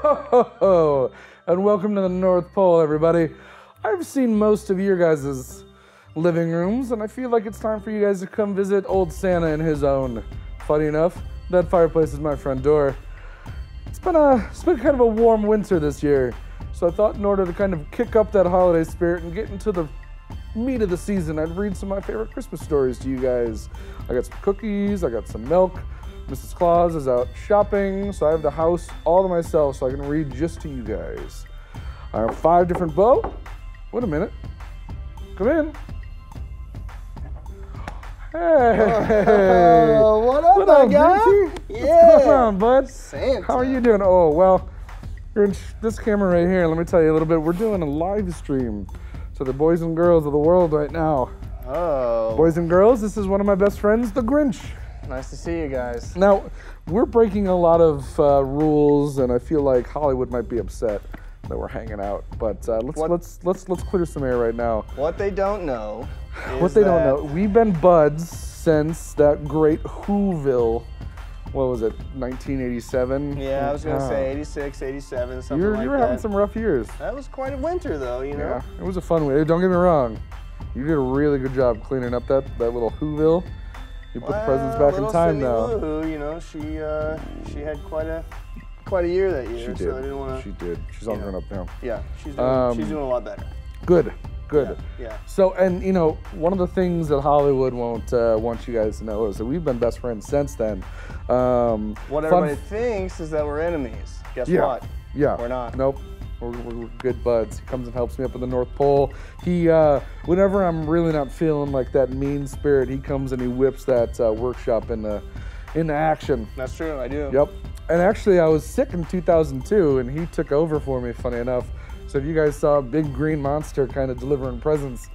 Ho, and welcome to the North Pole, everybody. I've seen most of your guys' living rooms, and I feel like it's time for you guys to come visit old Santa in his own. Funny enough, that fireplace is my front door. It's been kind of a warm winter this year, so I thought in order to kind of kick up that holiday spirit and get into the meat of the season, I'd read some of my favorite Christmas stories to you guys. I got some cookies, I got some milk. Mrs. Claus is out shopping, so I have the house all to myself so I can read just to you guys. I have 5 different Wait a minute. Come in. Hey. What up, my guy? Yeah. What's going on, bud? Santa. How are you doing? Oh, well, Grinch, this camera right here, let me tell you a little bit. We're doing a live stream to the boys and girls of the world right now. Oh. Boys and girls, this is one of my best friends, the Grinch. Nice to see you guys. Now, we're breaking a lot of rules, and I feel like Hollywood might be upset that we're hanging out. But let's clear some air right now. What they don't know is What they don't know, we've been buds since that great Whoville. What was it, 1987? Yeah, I was gonna say 86, 87, something like that. You were having some rough years. That was quite a winter, though. You know. Yeah, it was a fun way. Don't get me wrong. You did a really good job cleaning up that little Whoville. You put the presents back in time now. Woo-hoo, you know, she had quite a year that year. She did. So I didn't want to. She did. She's all grown up now. Yeah, she's doing a lot better. Good. Yeah. So, and you know, one of the things that Hollywood won't want you guys to know is that we've been best friends since then. What everybody thinks is that we're enemies. Guess what? Yeah. We're not. Nope. We're good buds. He comes and helps me up at the North Pole. He, whenever I'm really not feeling like that mean spirit, he comes and he whips that workshop into action. That's true, I do. Yep. And actually, I was sick in 2002, and he took over for me, funny enough. So if you guys saw a big green monster kind of delivering presents,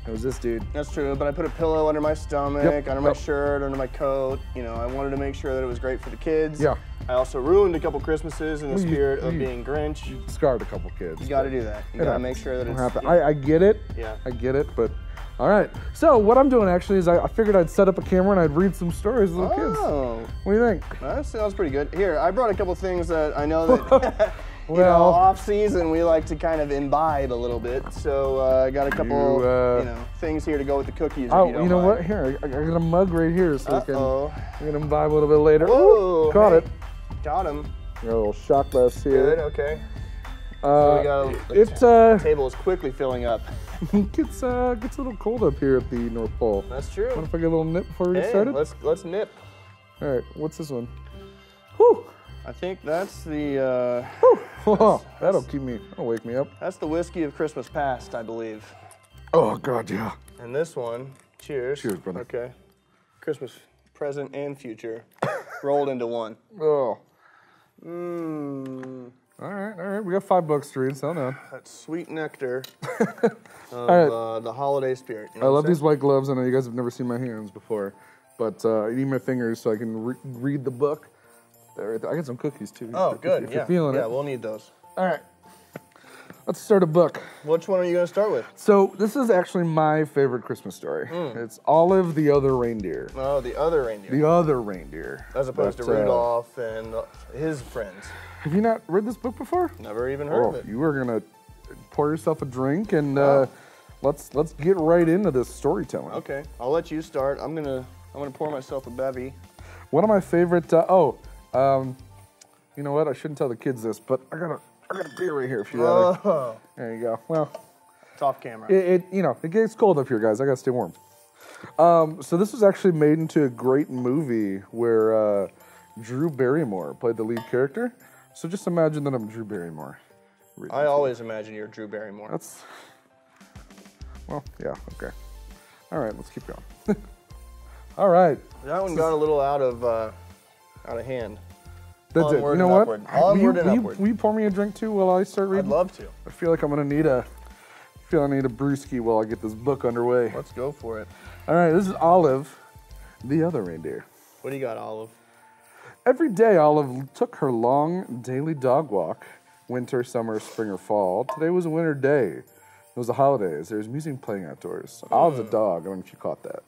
it was this dude. That's true, but I put a pillow under my stomach, under my shirt, under my coat. You know, I wanted to make sure that it was great for the kids. Yeah. I also ruined a couple Christmases in the spirit of being Grinch. You scarred a couple kids. You got to do that. You got to make sure that it's... I get it. Yeah. I get it, but... All right. So what I'm doing actually is I figured I'd set up a camera and I'd read some stories to little kids. Oh. What do you think? That sounds pretty good. Here, I brought a couple things that I know that... Well, off season we like to kind of imbibe a little bit, so I got a couple, things here to go with the cookies. Oh, if you don't you know mind. what? Here, I got a mug right here, so we can imbibe a little bit later. Whoa, Ooh, caught it. Got him. Got a little shot glass here. Good. Okay. So we got the table is quickly filling up. Gets a little cold up here at the North Pole. That's true. What if I get a little nip before we get started? Let's nip. All right. What's this one? Whew. I think that's the. That'll wake me up. That's the whiskey of Christmas past, I believe. Oh God, yeah. And this one, cheers. Cheers, brother. Okay. Christmas present and future rolled into one. Oh. Mmm. All right. We got $5 to read, so now. That sweet nectar of the holiday spirit. You know I love these white gloves. I know you guys have never seen my hands before, but I need my fingers so I can read the book. There, I got some cookies too. Oh, good. If you're feeling it. Yeah, we'll need those. All right. Let's start a book. Which one are you going to start with? So this is actually my favorite Christmas story. It's Olive the Other Reindeer. Oh, the other reindeer. The Other Reindeer. As opposed to Rudolph and his friends. Have you not read this book before? Never even heard of it. You are gonna pour yourself a drink and let's get right into this storytelling. Okay, I'll let you start. I'm gonna pour myself a bevy. One of my favorite. You know what? I shouldn't tell the kids this, but I got a beer right here if you want. Oh. There you go. Well, it's off camera. It gets cold up here, guys. I gotta stay warm. So this was actually made into a great movie where Drew Barrymore played the lead character. So just imagine that I'm Drew Barrymore. I always imagine you're Drew Barrymore. Well, yeah, okay. All right, let's keep going. All right. That one got a little out of hand. That's it. You know what? Onward and upward. Will you pour me a drink too while I start reading? I'd love to. I feel like I'm gonna need a brewski while I get this book underway. Let's go for it. All right, this is Olive, the Other Reindeer. What do you got, Olive? Every day, Olive took her long daily dog walk. Winter, summer, spring, or fall. Today was a winter day. It was the holidays. There was music playing outdoors. Olive's a dog. I don't know if you caught that.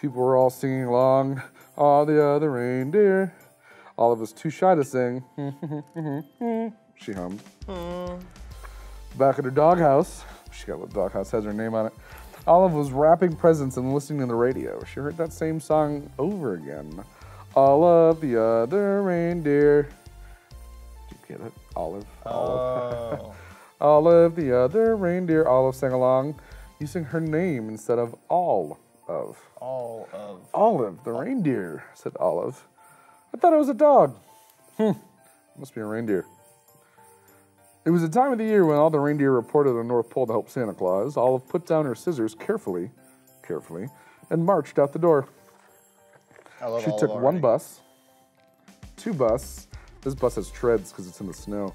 People were all singing along. All the other reindeer. Olive was too shy to sing. She hummed. Back at her doghouse, she got a little doghouse, has her name on it. Olive was wrapping presents and listening to the radio. She heard that same song over again. All of the other reindeer. Did you get it? Olive. Oh. All of the other reindeer. Olive sang along, using her name instead of all of. All of. Olive, the reindeer, said Olive. I thought it was a dog. Must be a reindeer. It was the time of the year when all the reindeer reported to the North Pole to help Santa Claus. Olive put down her scissors carefully, and marched out the door. I love She Olive took already. one bus, two bus. This bus has treads because it's in the snow.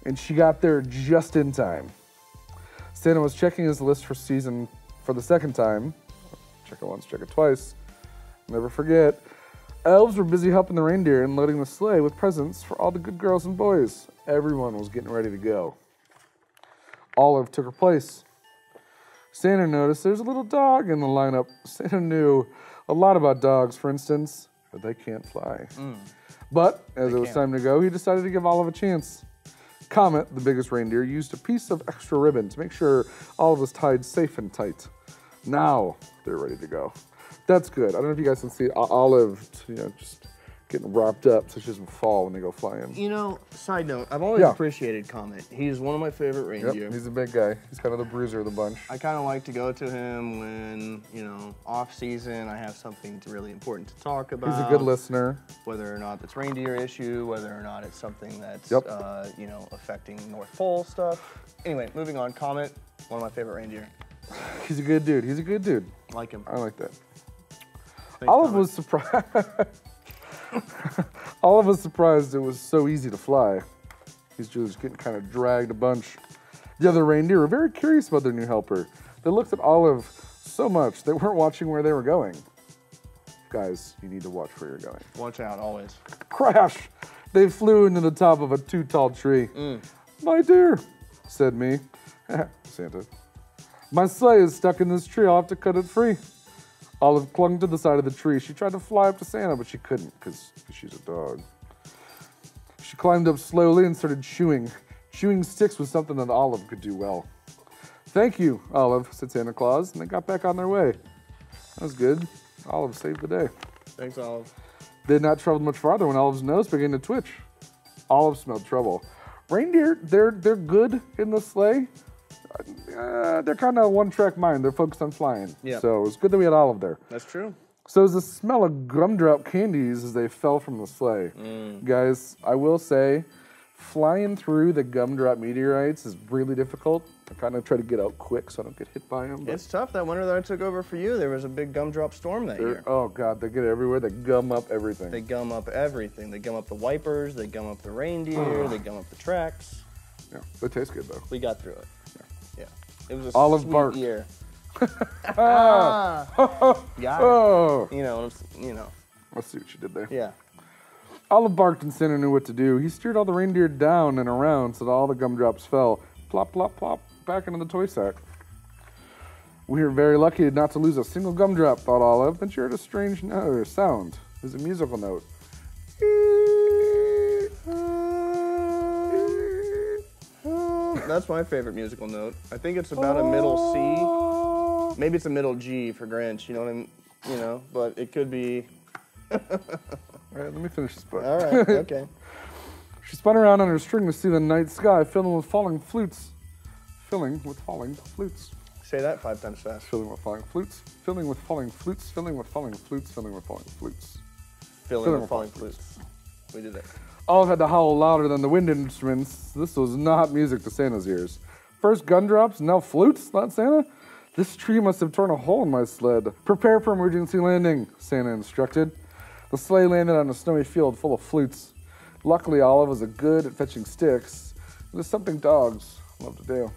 And she got there just in time. Santa was checking his list for the second time. Check it once, check it twice. Never forget. Elves were busy helping the reindeer and loading the sleigh with presents for all the good girls and boys. Everyone was getting ready to go. Olive took her place. Santa noticed there's a little dog in the lineup. Santa knew a lot about dogs, for instance, but they can't fly. But as it was time to go, he decided to give Olive a chance. Comet, the biggest reindeer, used a piece of extra ribbon to make sure Olive was tied safe and tight. Now they're ready to go. That's good. I don't know if you guys can see Olive, just getting wrapped up so she doesn't fall when they go flying. You know, side note, I've always appreciated Comet. He's one of my favorite reindeer. Yep, he's a big guy. He's kind of the bruiser of the bunch. I kind of like to go to him when, off season, I have something really important to talk about. He's a good listener. Whether or not it's reindeer issue, whether or not it's something that's, affecting North Pole stuff. Anyway, moving on. Comet, one of my favorite reindeer. He's a good dude. He's a good dude. Like him. I like that. Thanks, Olive was surprised. Olive was surprised it was so easy to fly. He's just getting kind of dragged a bunch. The other reindeer were very curious about their new helper. They looked at Olive so much they weren't watching where they were going. Guys, you need to watch where you're going. Watch out, always. Crash! They flew into the top of a too-tall tree. My dear, said me. Santa. My sleigh is stuck in this tree. I'll have to cut it free. Olive clung to the side of the tree. She tried to fly up to Santa, but she couldn't because she's a dog. She climbed up slowly and started chewing. Chewing sticks was something that Olive could do well. Thank you, Olive, said Santa Claus, and they got back on their way. That was good. Olive saved the day. Thanks, Olive. They had not traveled much farther when Olive's nose began to twitch. Olive smelled trouble. Reindeer, they're good in the sleigh. They're kind of one-track mind. They're focused on flying. Yeah. So it was good that we had Olive there. That's true. So it was the smell of gumdrop candies as they fell from the sleigh. Guys, I will say, flying through the gumdrop meteorites is really difficult. I kind of try to get out quick so I don't get hit by them. It's tough. That winter that I took over for you, there was a big gumdrop storm that year. Oh, God, they get everywhere. They gum up everything. They gum up everything. They gum up the wipers. They gum up the reindeer. They gum up the tracks. Yeah, they taste good, though. We got through it. Yeah. It was a Olive sweet bark. year. Ah. Got it. Oh. I see what you did there. Yeah. Olive barked and Santa knew what to do. He steered all the reindeer down and around so that all the gumdrops fell. Plop, plop, plop, back into the toy sack. We were very lucky not to lose a single gumdrop, thought Olive. Then she heard a strange sound. It was a musical note. That's my favorite musical note. I think it's about a middle C. Maybe it's a middle G for Grinch, you know what I mean? But it could be. All right, let me finish this book. All right, okay. She spun around on her string to see the night sky filling with falling flutes. Filling with falling flutes. Say that 5 times fast. Filling with falling flutes. Filling with falling flutes. Filling with falling flutes. Filling with falling flutes. Filling with falling flutes. We did it. Olive had to howl louder than the wind instruments. This was not music to Santa's ears. First gumdrops, now flutes, thought Santa. This tree must have torn a hole in my sled. Prepare for emergency landing, Santa instructed. The sleigh landed on a snowy field full of flutes. Luckily, Olive was good at fetching sticks. It was something dogs love to do.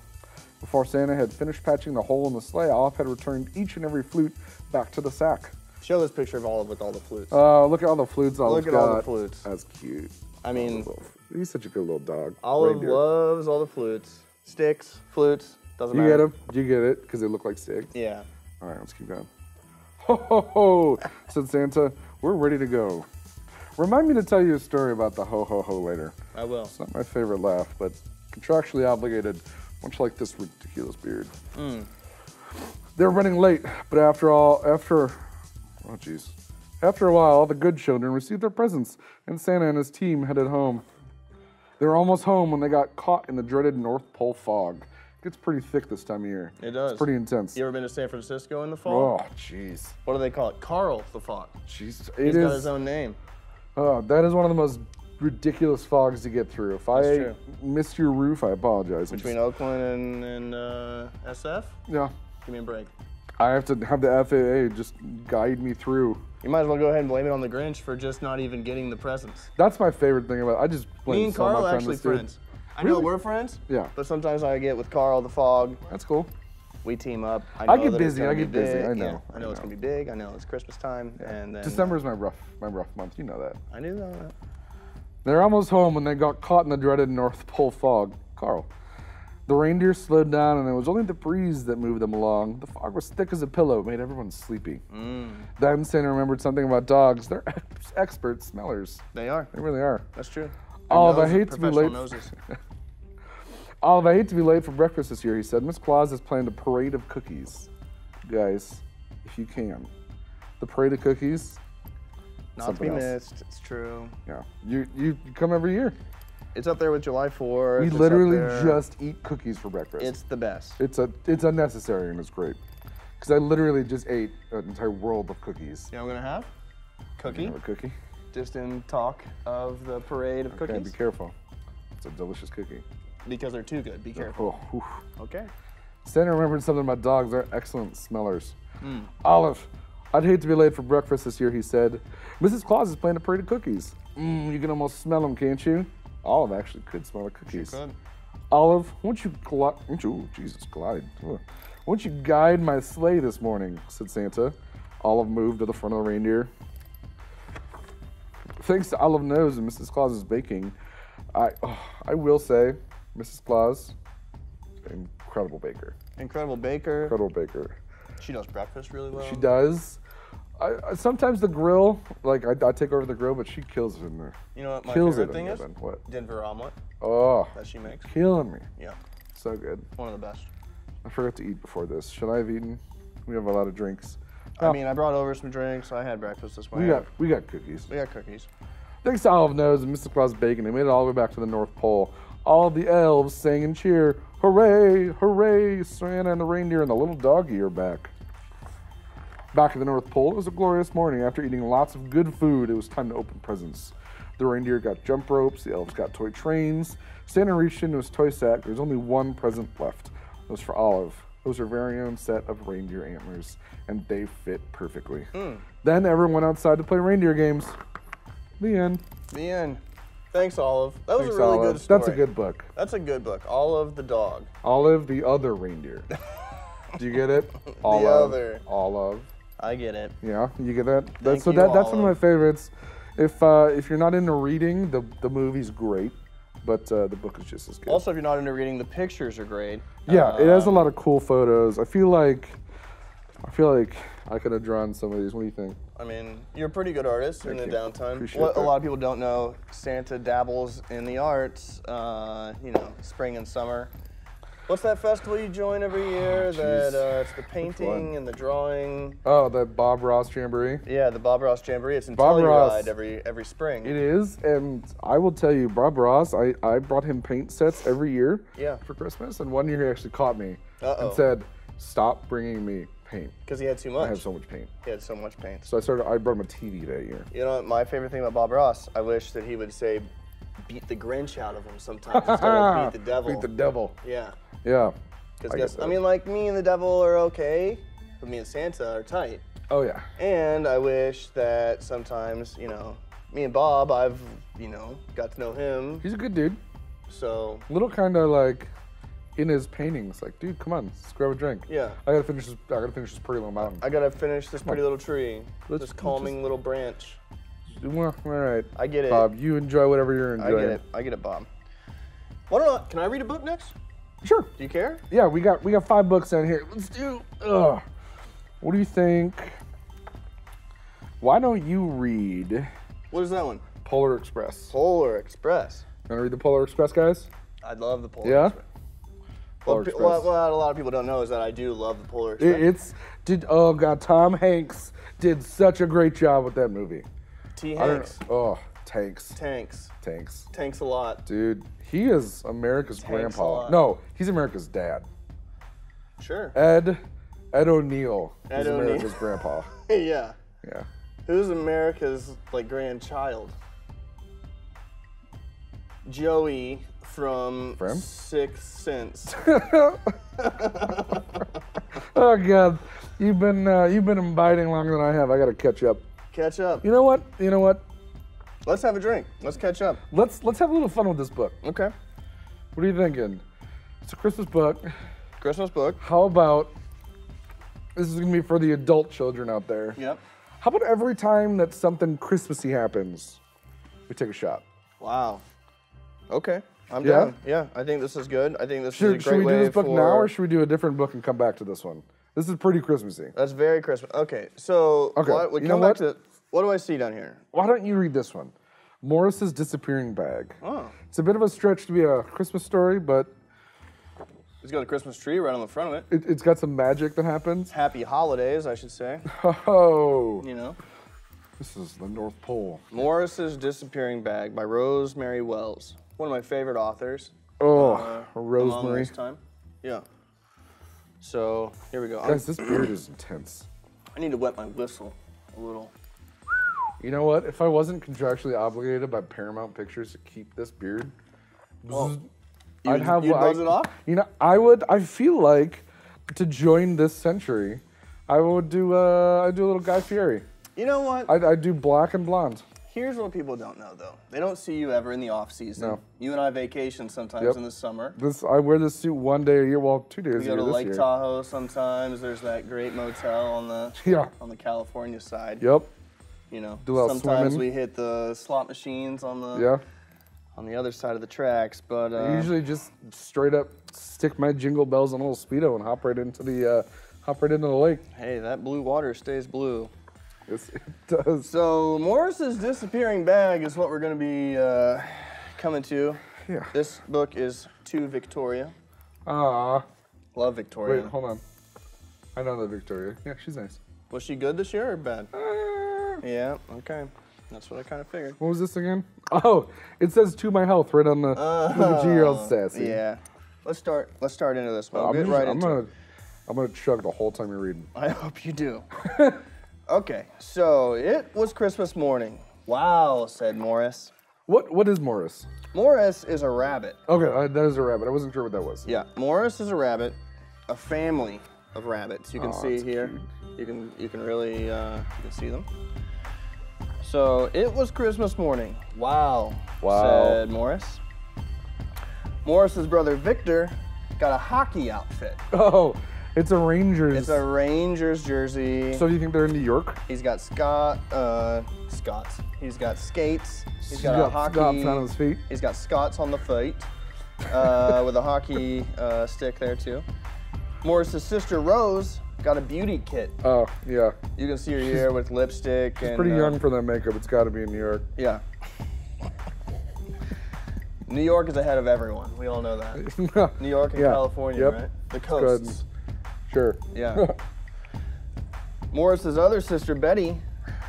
Before Santa had finished patching the hole in the sleigh, Olive had returned each and every flute back to the sack. Show this picture of Olive with all the flutes. Look at all the flutes Olive's got. Look at all the flutes. That's cute. I mean, he's such a good little dog. Olive Reindeer. loves all the flutes. Sticks, flutes, doesn't matter. You get them? You get it? Because they look like sticks? Yeah. All right, let's keep going. Ho, ho, ho, said Santa. We're ready to go. Remind me to tell you a story about the ho ho ho later. I will. It's not my favorite laugh, but contractually obligated, much like this ridiculous beard. They're running late, but after a while, all the good children received their presents, and Santa and his team headed home. They were almost home when they got caught in the dreaded North Pole fog. It gets pretty thick this time of year. It does. It's pretty intense. You ever been to San Francisco in the fall? Oh, jeez. What do they call it? Carl the fog. Jeez. He's got his own name. Oh, that is one of the most ridiculous fogs to get through. If I missed your roof, I apologize. Between Oakland and SF? Yeah. Give me a break. I have to have the FAA just guide me through. You might as well go ahead and blame it on the Grinch for just not even getting the presents. That's my favorite thing about it. I just blame Me and Carl are actually friends. I know we're friends. Yeah. But sometimes I get with Carl the fog. That's cool. We team up. I get busy. I get busy. I know. Yeah, I know it's gonna be big. I know it's Christmas time, and then December's my rough month. You know that. I do know that. They're almost home when they got caught in the dreaded North Pole fog. Carl. The reindeer slowed down, and it was only the breeze that moved them along. The fog was thick as a pillow, made everyone sleepy. Then Santa remembered something about dogs. They're expert smellers. They are. They really are. That's true. Olive, I hate to be late. Noses. Olive, I hate to be late for breakfast this year, he said. Miss Claus has planned a parade of cookies. Guys, if you can. The parade of cookies. Not to be missed. It's true. Yeah. You come every year. It's up there with July 4th. We literally just eat cookies for breakfast. It's the best. It's unnecessary and it's great. Because I literally just ate an entire world of cookies. You know what I'm gonna have? Cookie. You have a cookie? Just in talk of the parade of cookies. Okay, be careful. It's a delicious cookie. Because they're too good. Be careful. Oh, okay. Santa remembered something about dogs. They're excellent smellers. Olive, I'd hate to be late for breakfast this year, he said. Mrs. Claus is planning a parade of cookies. You can almost smell them, can't you? Olive actually could smell the cookies. She could. Olive, won't you guide my sleigh this morning, said Santa. Olive moved to the front of the reindeer. Thanks to Olive Nose and Mrs. Claus's baking, I will say, Mrs. Claus, incredible baker. Incredible baker. Incredible baker. She does breakfast really well. She does. Sometimes the grill, like I take over the grill, but she kills it in there. You know what my kills favorite it thing is? What? Denver omelet. Oh. That she makes. Killing me. Yeah. So good. One of the best. I forgot to eat before this. Should I have eaten? We have a lot of drinks. I mean, I brought over some drinks. I had breakfast this morning. We got cookies. We got cookies. Thanks to Olive Nose and Mr. Claus Bacon, they made it all the way back to the North Pole. All the elves sang and cheer, hooray, hooray, Santa and the reindeer and the little doggy are back. Back at the North Pole, it was a glorious morning. After eating lots of good food, it was time to open presents. The reindeer got jump ropes, the elves got toy trains. Santa reached into his toy sack. There's only one present left. It was for Olive. It was her very own set of reindeer antlers, and they fit perfectly. Then everyone went outside to play reindeer games. The end. The end. Thanks, Olive. That was a really good story. That's a good book. That's a good book. Olive the dog. Olive the other reindeer. Do you get it? Olive. Olive. I get it. Yeah, you get that? That's one of my favorites. If you're not into reading, the movie's great, but the book is just as good. Also, if you're not into reading, the pictures are great. Yeah, it has a lot of cool photos. I feel like I could have drawn some of these. What do you think? I mean, you're a pretty good artist in the downtime. Appreciate What that. a lot of people don't know, Santa dabbles in the arts, spring and summer. What's that festival you join every year? It's the painting and the drawing. Oh, the Bob Ross Jamboree? Yeah, the Bob Ross Jamboree. It's in Bob Ross. Telluride every spring. It is, and I will tell you, Bob Ross, I brought him paint sets every year for Christmas, and one year he actually caught me and said, stop bringing me paint. Because he had too much. I have so much paint. He had so much paint. So I brought him a TV that year. You know what, my favorite thing about Bob Ross, I wish that he would say, beat the Grinch out of him sometimes instead of beat the devil. Beat the devil. Yeah. Yeah. Because I mean, like, me and the devil are okay, but me and Santa are tight. Oh, yeah. And I wish that sometimes, me and Bob, I've, got to know him. He's a good dude. So. Little kind of like in his paintings, like, dude, come on, let's grab a drink. Yeah. I gotta finish this pretty little mountain. I gotta finish this pretty little tree. This calming little branch. Well, all right. I get it. Bob, you enjoy whatever you're enjoying. I get it, Bob. Why don't can I read a book next? Sure. Do you care? Yeah, we got 5 books down here. Let's do. What do you think? Why don't you read? What is that one? Polar Express. Polar Express. Gonna read the Polar Express, guys? I love the Polar Yeah? Express. Polar What Express. a lot of people don't know is that I do love the Polar Express. Oh god, Tom Hanks did such a great job with that movie. Hanks. Tanks. Tanks a lot. Dude, he is America's Tanks a grandpa. lot. No, he's America's dad. Sure. Ed O'Neill Ed is O'Neill. America's grandpa. Yeah. Yeah. Who's America's grandchild? Joey from Sixth Sense. Oh god, you've been imbibing longer than I have. I gotta catch up. Catch up. You know what? Let's have a drink. Let's catch up. Let's have a little fun with this book. Okay. What are you thinking? It's a Christmas book. Christmas book. How about this is gonna be for the adult children out there? Yep. How about every time that something Christmassy happens, we take a shot? Wow. Okay. I'm Yeah? down. Yeah, I think this is good. I think this is a Should great we do way this book for... now, or should we do a different book and come back to this one? This is pretty Christmassy. That's very Christmas. Okay, so Okay, we come back to what do I see down here? Why don't you read this one? Morris's Disappearing Bag. Oh. It's a bit of a stretch to be a Christmas story, but It's got a Christmas tree right on the front of it. it's got some magic that happens. Happy holidays, I should say. Oh, You know. this is the North Pole. Morris's Disappearing Bag by Rosemary Wells. One of my favorite authors. Oh, Along Rosemary. this time. Yeah. So here we go. Guys, this beard is intense. I need to wet my whistle a little. You know what? If I wasn't contractually obligated by Paramount Pictures to keep this beard, Well, I'd have. you'd buzz it off? You know, I would. I feel like to join this century, I would do. I'd do a little Guy Fieri. You know what? I'd do black and blonde. Here's what people don't know, though. They don't see you ever in the off season. No. You and I vacation sometimes Yep. in the summer. I wear this suit one day a year. Well, 2 days We a go year to this Lake year. Tahoe sometimes. There's that great motel on the Yeah. on the California side. Yep. You know, Do a lot of sometimes swimming. we hit the slot machines on the Yeah. on the other side of the tracks. But I usually just straight up stick my jingle bells on a little speedo and hop right into the lake. hey, that blue water stays blue. Yes, it does. So Morris's Disappearing Bag is what we're going to be coming to. Yeah. This book is to Victoria. Ah. Love Victoria. Wait, hold on. I know that Victoria. Yeah, she's nice. Was she good this year or bad? Yeah, okay. That's what I kind of figured. What was this again? Oh, it says "to my health" right on the. Look at you, you're all sassy. Yeah. Let's start into this one. I'm, Get usually- right I'm into it. gonna chug the whole time you're reading. I hope you do. Okay, so it was Christmas morning. Wow, said Morris. What is Morris? Morris is a rabbit. Okay, that is a rabbit. I wasn't sure what that was. Yeah, Morris is a rabbit, a family of rabbits. You can see that's here. You can really you can see them. So it was Christmas morning. Wow, said Morris. Morris's brother Victor got a hockey outfit. Oh, it's a Rangers. It's a Rangers jersey. So do you think they're in New York? He's got Scots. He's got skates. He's got a hockey. Scots on his feet. He's got Scots on the feet, with a hockey stick there too. Morris's sister Rose got a beauty kit. Oh, yeah. You can see her here with lipstick. She's and, pretty young for that makeup. It's got to be in New York. Yeah. New York is ahead of everyone. We all know that. New York and Yeah. California, Yep. right? The Go ahead coasts. Sure. Yeah. Morris's other sister, Betty,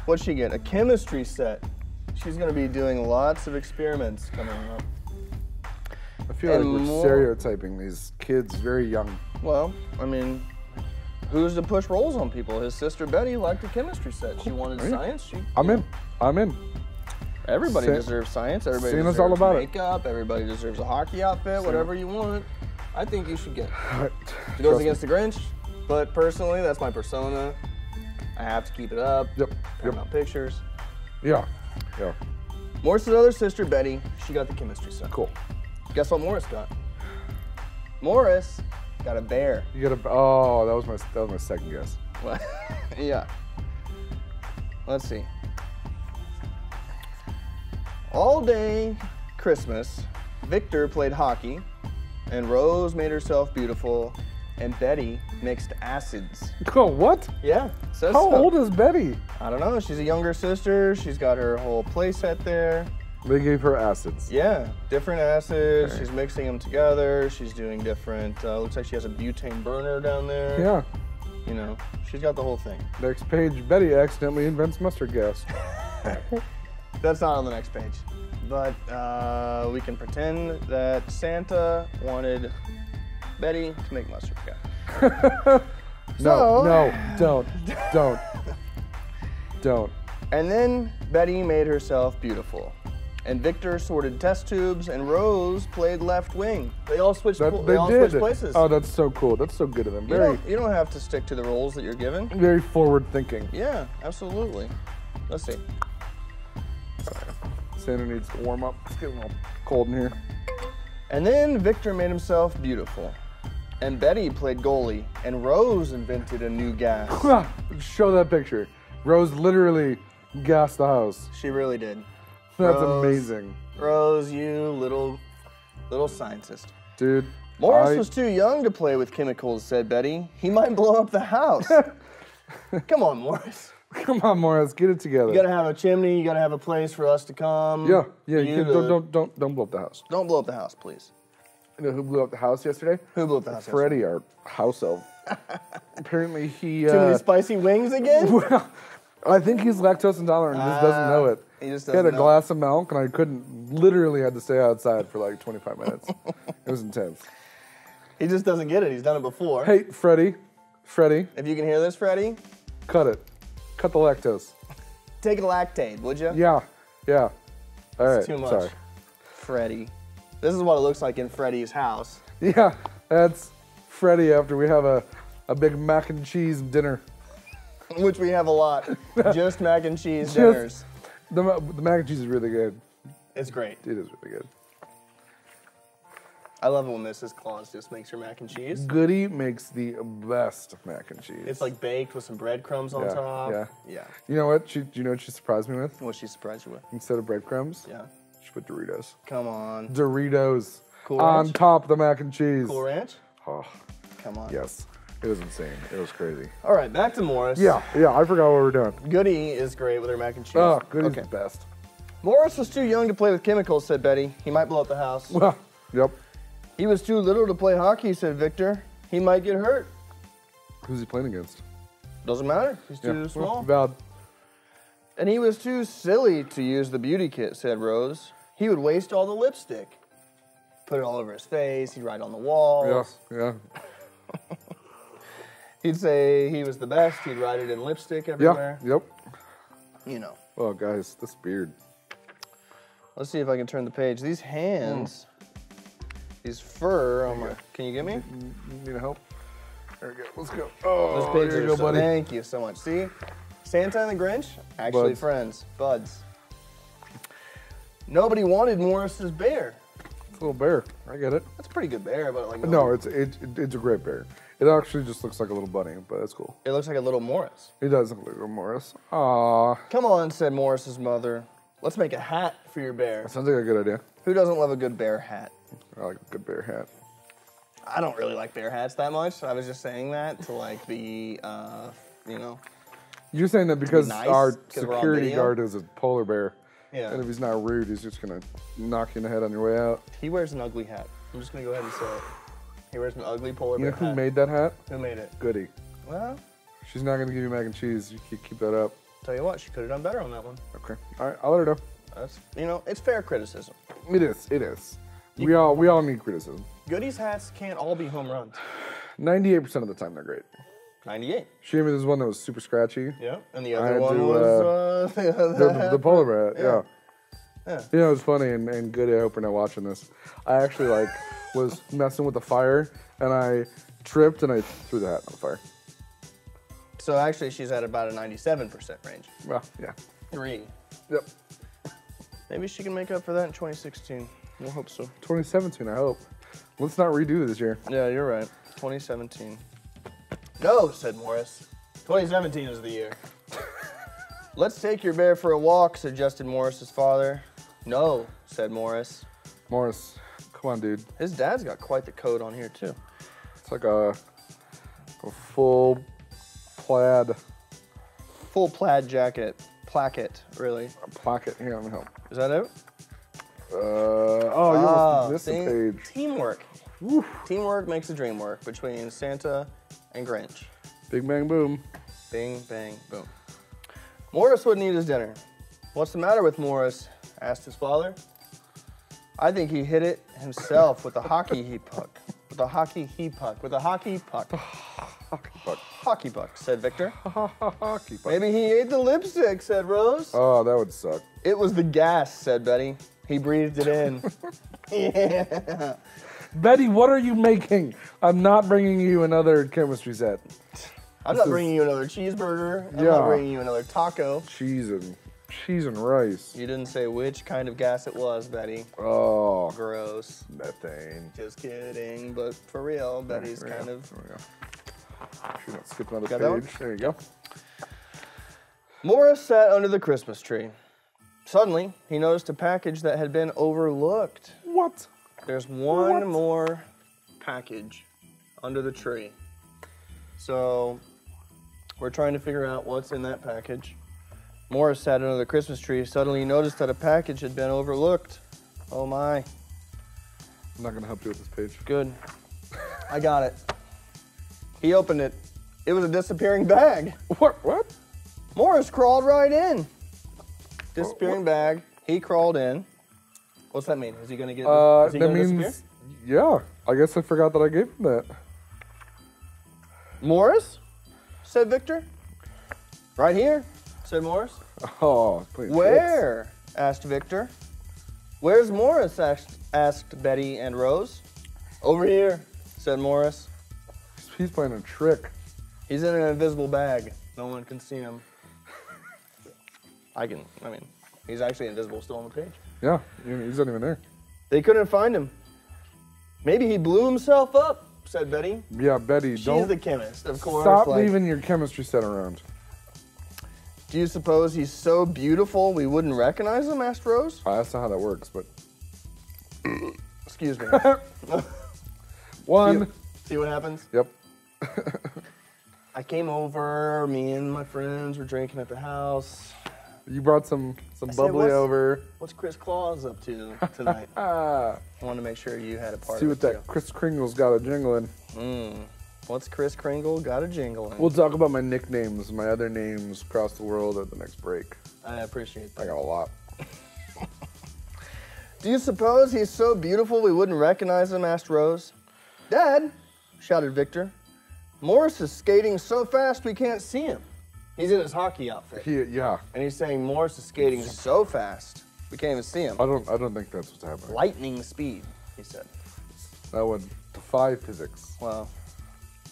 what'd she get? A chemistry set. She's gonna be doing lots of experiments coming up. I feel like And we're more- stereotyping these kids very young. Well, I mean, who's to push roles on people? His sister Betty liked a chemistry set. She wanted Right. science. I'm in. Everybody Sa- deserves science. Everybody Santa's deserves all about it. makeup. Everybody deserves a hockey outfit. Whatever you want, I think you should get. It Trust goes me. against the Grinch, but personally, that's my persona. I have to keep it up. Yep. Paramount Pictures. Yeah. Morris's other sister, Betty, she got the chemistry set. Cool. Guess what Morris got? Morris got a bear. You got a. Oh, that was my second guess. Well, yeah. Let's see. All day Christmas, Victor played hockey, and Rose made herself beautiful and Betty mixed acids. Oh, what? Yeah, says How so. old is Betty? I don't know. She's a younger sister. She's got her whole play set there. They gave her acids. Yeah, different acids. Okay. She's mixing them together. She's doing different. Looks like she has a butane burner down there. Yeah. You know, she's got the whole thing. Next page, Betty accidentally invents mustard gas. That's not on the next page. But we can pretend that Santa wanted Betty to make mustard gas. No, don't. And then Betty made herself beautiful. And Victor sorted test tubes, and Rose played left wing. They all switched, switched places. Oh, that's so cool. That's so good of them. You don't have to stick to the roles that you're given. Very forward thinking. Yeah, absolutely. Let's see. Sorry. Santa needs to warm up. It's getting all cold in here. And then Victor made himself beautiful. And Betty played goalie, and Rose invented a new gas. Show that picture. Rose literally gassed the house. She really did. That's Rose, amazing. Rose, you little scientist. Dude. Morris was too young to play with chemicals, said Betty. He might blow up the house. Come on, Morris. Come on, Morris, get it together. You gotta have a chimney, you gotta have a place for us to come. Yeah, don't blow up the house. Don't blow up the house, please. You know who blew up the house yesterday? Who blew up the house Freddie, our house elf. Apparently he... Too many spicy wings again? Well, I think he's lactose intolerant and just doesn't know it. He just had doesn't a know. glass of milk and I literally had to stay outside for like 25 minutes. It was intense. He just doesn't get it. He's done it before. Hey, Freddie, If you can hear this, Freddie, cut it. Cut the lactose. take a Lactaid, would you? Yeah. All right, Too much. sorry. Freddie. This is what it looks like in Freddie's house. Yeah, that's Freddie after we have a big mac and cheese dinner. Which we have a lot. Just mac and cheese dinners. The mac and cheese is really good. It's great. It is really good. I love it when Mrs. Claus just makes her mac and cheese. Goody makes the best mac and cheese. It's like baked with some breadcrumbs on top. Yeah. You know what? Do you know what she surprised me with? What'd she surprise you with? Instead of breadcrumbs, Yeah. she put Doritos. Come on. Doritos Cool on Ranch? top of the mac and cheese. Cool Ranch? Oh, Come on. yes. It was insane. It was crazy. All right, back to Morris. Yeah, I forgot what we were doing. Goody is great with her mac and cheese. Oh, Goody's the best. Morris was too young to play with chemicals, said Betty. He might blow up the house. Well, yep. He was too little to play hockey, said Victor. He might get hurt. Who's he playing against? Doesn't matter. He's too Yeah, small. valid. And he was too silly to use the beauty kit, said Rose. He would waste all the lipstick. Put it all over his face. He'd write on the walls. Yeah. He'd say he was the best. He'd write it in lipstick everywhere. Yep. You know. Oh, guys, this beard. Let's see if I can turn the page. These hands, these fur on my... Can you get me? Need help? There we go. Let's go. Oh, Those pages there you are go, buddy. Thank you so much. See? Santa and the Grinch, actually Buds. friends. Buds. Nobody wanted Morris's bear. It's a little bear. I get it. That's a pretty good bear, but like... No, it's a great bear. It actually just looks like a little bunny, but it's cool. It looks like a little Morris. It does look like a little Morris. Aww. Come on, said Morris's mother. Let's make a hat for your bear. That sounds like a good idea. Who doesn't love a good bear hat? I like a good bear hat. I don't really like bear hats that much. I was just saying that to like be, you know. You're saying that because nice, our 'cause we're on security video? guard is a polar bear. Yeah. And if he's not rude, he's just going to knock you in the head on your way out. He wears an ugly hat. I'm just going to go ahead and say it. He wears an ugly polar You know bear who hat. made that hat? Who made it? Goody. Well, She's not going to give you mac and cheese. You keep that up. tell you what, she could have done better on that one. Okay. All right. I'll let her know. That's, you know, it's fair criticism. It is. We all need criticism. Goody's hats can't all be home runs. 98% of the time, they're great. 98. She gave me this one that was super scratchy. Yeah. And the I other had one to, was The polar bear hat, yeah. Yeah. You know, it's funny, and Goody, I hope you're not watching this. I actually, was messing with the fire, and I tripped, and I threw the hat on the fire. So actually, she's at about a 97% range. Well, yeah. 3. Yep. Maybe she can make up for that in 2016. We'll hope so. 2017, I hope. Let's not redo this year. Yeah, you're right. 2017. No, said Morris. 2017 is the year. Let's take your bear for a walk, suggested Morris's father. No, said Morris. Morris, come on, dude. His dad's got quite the coat on here, too. It's like a A full plaid. Full plaid jacket. Placket, really. A placket. Here, let me help. Is that it? Oh, you missed the page. Teamwork. Woof. Teamwork makes the dream work between Santa and Grinch. Bing, bang, boom. Bing, bang, boom. Morris wouldn't eat his dinner. What's the matter with Morris? Asked his father. I think he hit it himself with a hockey puck. With a hockey puck. With a hockey puck. Hockey puck. Hockey puck, said Victor. Hockey puck. Maybe he ate the lipstick, said Rose. Oh, that would suck. It was the gas, said Betty. He breathed it in. Yeah. Betty, what are you making? I'm not bringing you another chemistry set. I'm not bringing you another cheeseburger. I'm not bringing you another taco. Cheese and rice. You didn't say which kind of gas it was, Betty. Oh. Gross. Methane. Just kidding, but for real, Betty's kind of... There we go. Should not skip another Got that one? page. There you go. Morris sat under the Christmas tree. Suddenly, he noticed a package that had been overlooked. What? There's one more package under the tree. So, we're trying to figure out what's in that package. Morris sat under the Christmas tree. Suddenly, he noticed that a package had been overlooked. Oh my. I'm not going to help you with this page. Good. I got it. He opened it. It was a disappearing bag. What? Morris crawled right in. Disappearing bag. He crawled in. What's that mean? Is he going to get is he that gonna means, disappear? yeah. I guess I forgot that I gave him that. Morris? Said Victor. Right here, said Morris. Oh, please. Where? Asked Victor. Where's Morris? Asked Betty and Rose. Over here, said Morris. He's playing a trick. He's in an invisible bag. No one can see him. I mean, he's actually invisible still on the page. Yeah, he's not even there. They couldn't find him. Maybe he blew himself up, said Betty. Yeah, Betty, don't. She's the chemist, of course. Stop leaving your chemistry set around. Do you suppose he's so beautiful we wouldn't recognize him? Asked Rose. That's not how that works, but. Excuse me. One. See what happens? Yep. I came over, me and my friends were drinking at the house. You brought some said, bubbly over. What's Chris Claus up to tonight? I wanted to make sure you had a part See of what it that too. Kris Kringle's got a jingling. What's Kris Kringle got a jingling? We'll talk about my nicknames, my other names across the world at the next break. I appreciate that. I got a lot. Do you suppose he's so beautiful we wouldn't recognize him? Asked Rose. Dad, shouted Victor. Morris is skating so fast we can't see him. He's in his hockey outfit. Yeah. And he's saying Morris is skating so fast we can't even see him. I don't think that's what's happening. Lightning speed, he said. That would defy physics. Well,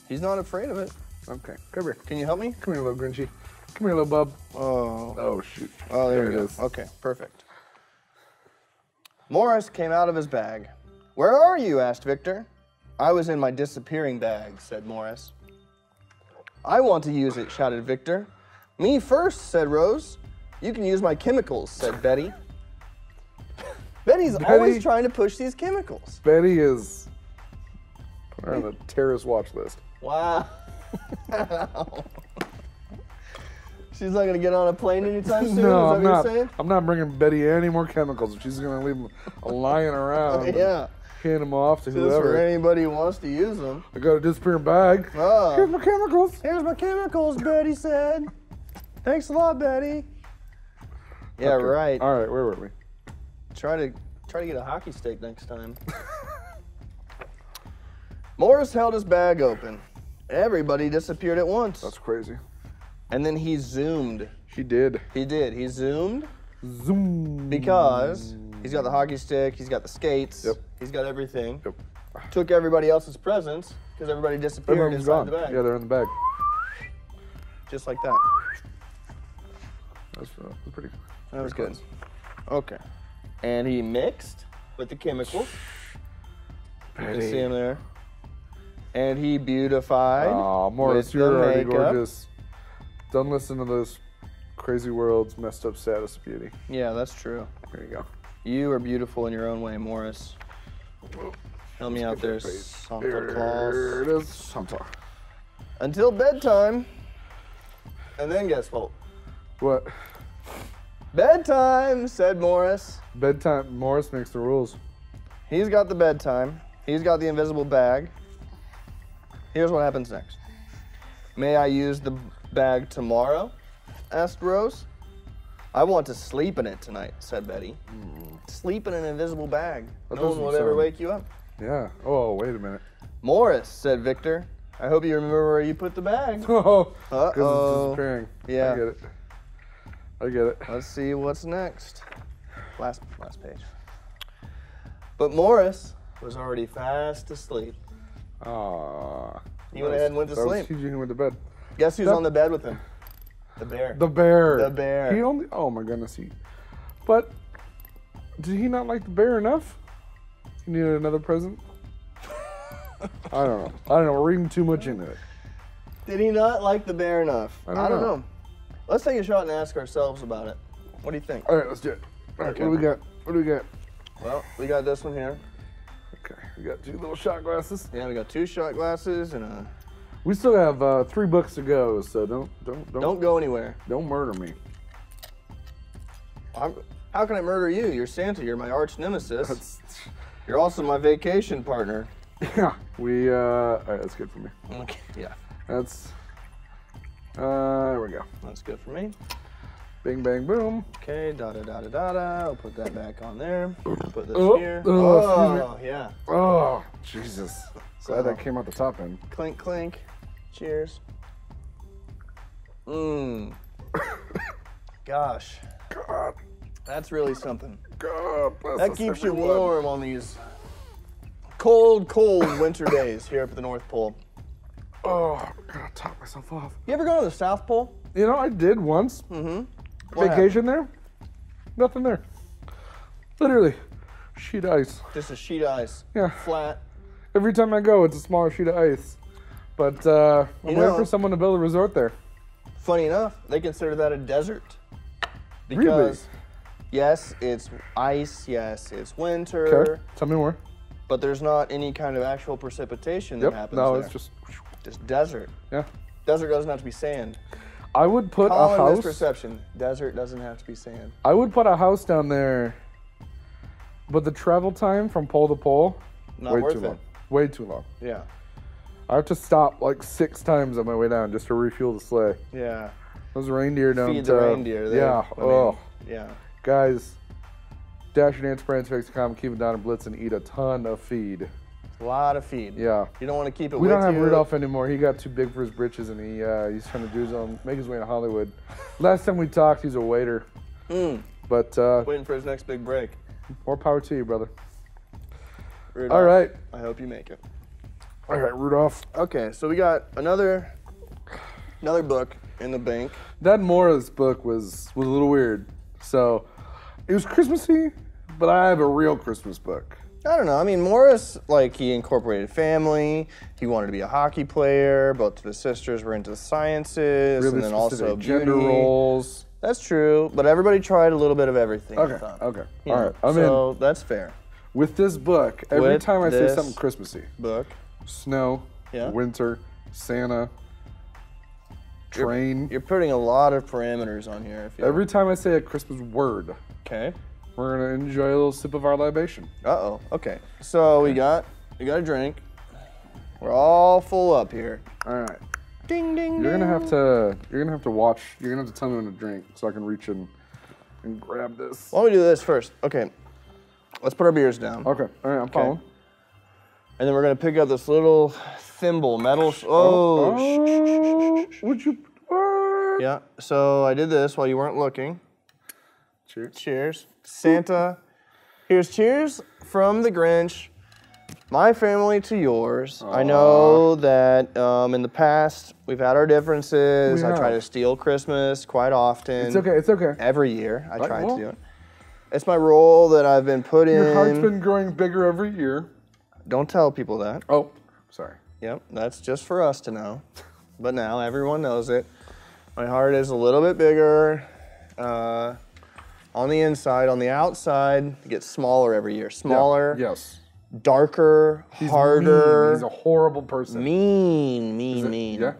he's not afraid of it. Okay, come here. Can you help me? Come here, little Grinchy. Come here, little bub. Oh, shoot. Oh, there it we go. is. Okay, perfect. Morris came out of his bag. Where are you? Asked Victor. I was in my disappearing bag, said Morris. I want to use it, shouted Victor. Me first, said Rose. You can use my chemicals, said Betty. Betty's always trying to push these chemicals. Betty is put her on the terrorist watch list. Wow. She's not gonna get on a plane anytime soon. No, is I'm that not. what you're saying? I'm not bringing Betty any more chemicals. She's gonna leave them lying around. Yeah. Hand them off to Just whoever. for anybody who wants to use them. I got a disappearing bag. Oh. Here's my chemicals. Here's my chemicals, Betty said. Thanks a lot, Betty. Yeah, Okay. right. All right, where were we? Try to get a hockey stick next time. Morris held his bag open. Everybody disappeared at once. That's crazy. And then he zoomed. She did. He did. He zoomed Zoom. because he's got the hockey stick, he's got the skates, Yep. he's got everything. Yep. Took everybody else's presents because everybody disappeared Everyone's inside gone. the bag. Yeah, they're in the bag. Just like that. That's pretty. That was pretty good. close. Okay. And he mixed with the chemicals. You can see him there. And he beautified. Aw, Morris, with you're the already makeup. gorgeous. Don't listen to this crazy world's messed up saddest beauty. Yeah, that's true. There you go. You are beautiful in your own way, Morris. Help me out there, Santa There Claus. it is. Santa. Until bedtime. And then guess what? What? Bedtime, said Morris. Bedtime. Morris makes the rules. He's got the bedtime. He's got the invisible bag. Here's what happens next. May I use the bag tomorrow? Asked Rose. I want to sleep in it tonight, said Betty. Sleep in an invisible bag. That No one will ever wake you up. Yeah. Oh, wait a minute. Morris, said Victor. I hope you remember where you put the bag. Oh, Uh-oh. because it's disappearing. Yeah. I get it. I get it. Let's see what's next. Last page. But Morris was already fast asleep. Aww. He went ahead and went to sleep. He went to bed. Guess who's on the bed with him? The bear. The bear. The bear. He only. Oh my goodness. But did he not like the bear enough? He needed another present. I don't know. We're reading too much into it. Did he not like the bear enough? I don't know. Let's take a shot and ask ourselves about it. What do you think? All right, let's do it. All right, Okay. what do we got? What do we got? Well, we got this one here. Okay, we got 2 little shot glasses. Yeah, we got 2 shot glasses and a. We still have 3 books to go, so Don't go anywhere. don't murder me. How can I murder you? You're Santa. You're my arch nemesis. That's, You're also my vacation partner. yeah, we. All right, that's good for me. Okay. Yeah. That's. There we go. That's good for me. Bing, bang, boom. Okay, da-da-da-da-da-da. I'll put that back on there. Put this Oh, here. excuse Yeah. Oh, Jesus. Glad So- that came out the top end. Clink, clink. Cheers. Mmm. Gosh, God, that's really something. God bless That us, keeps you everyone. warm on these cold, cold winter days here up at the North Pole. Oh, I gotta top myself off. You ever go to the South Pole? You know, I did once. Mm-hmm. Vacation there. Nothing there. Literally, sheet ice. Just a sheet of ice. Yeah. Flat. Every time I go, it's a smaller sheet of ice. But I'm You waiting know- for someone to build a resort there. Funny enough, they consider that a desert. Really? Because, yes, it's ice, yes, it's winter, Okay, tell me more. but there's not any kind of actual precipitation that Yep. happens No, there. it's just. desert. Yeah. Desert doesn't have to be sand. I would put a Common house. misperception. Desert doesn't have to be sand. I would put a house down there, but the travel time from pole to pole, Not way worth too it. long. Way too long. Yeah. I have to stop like 6 times on my way down just to refuel the sleigh. Yeah. Those reindeer don't. Feed the reindeer. Yeah. I mean, Oh, yeah. guys, Dash and Brands.com, keep it down and blitz and eat a ton of feed. A lot of feed. Yeah. You don't want to keep it We with don't have you. Rudolph anymore. He got too big for his britches, and he's trying to do his own, make his way to Hollywood. Last time we talked, he's a waiter. But Waiting for his next big break. more power to you, brother. Rudolph, All right. I hope you make it. All right, Rudolph. Okay, so we got another book in the bank. That Mora's book was a little weird. So it was Christmassy, but I have a real Christmas book. I don't know. I mean, Morris, like, he incorporated family. He wanted to be a hockey player. Both of his sisters were into the sciences, Really and then also specific beauty. gender roles. That's true, but everybody tried a little bit of everything. I Okay, thought. okay. You All know, right, I'm so that's fair. in. With this book, every With time I say this something Christmassy, Book. snow, Yeah. winter, Santa, train. You're putting a lot of parameters on here. If you Every time I say a Christmas word, okay. we're gonna enjoy a little sip of our libation. Uh-oh. Okay. So we got a drink. We're all full up here. All right. Ding ding. You're gonna have to watch. You're gonna have to tell me when to drink so I can reach in and grab this. Why don't we do this first? Okay. Let's put our beers down. Okay. All right. I'm following. And then we're gonna pick up this little thimble, metal. Would you? What? Yeah. So I did this while you weren't looking. Cheers. Cheers. Santa. Here's cheers from the Grinch. My family to yours. I know that in the past we've had our differences. We I try have. to steal Christmas quite often. It's okay. It's okay. Every year I try well, to do it. It's my role that I've been put in. Your heart's been growing bigger every year. Don't tell people that. Oh, sorry. Yep, that's just for us to know. But now everyone knows it. My heart is a little bit bigger on the inside. On the outside, it gets smaller every year. Smaller. Yes. darker, harder. Mean. He's a horrible person. Mean. Yeah.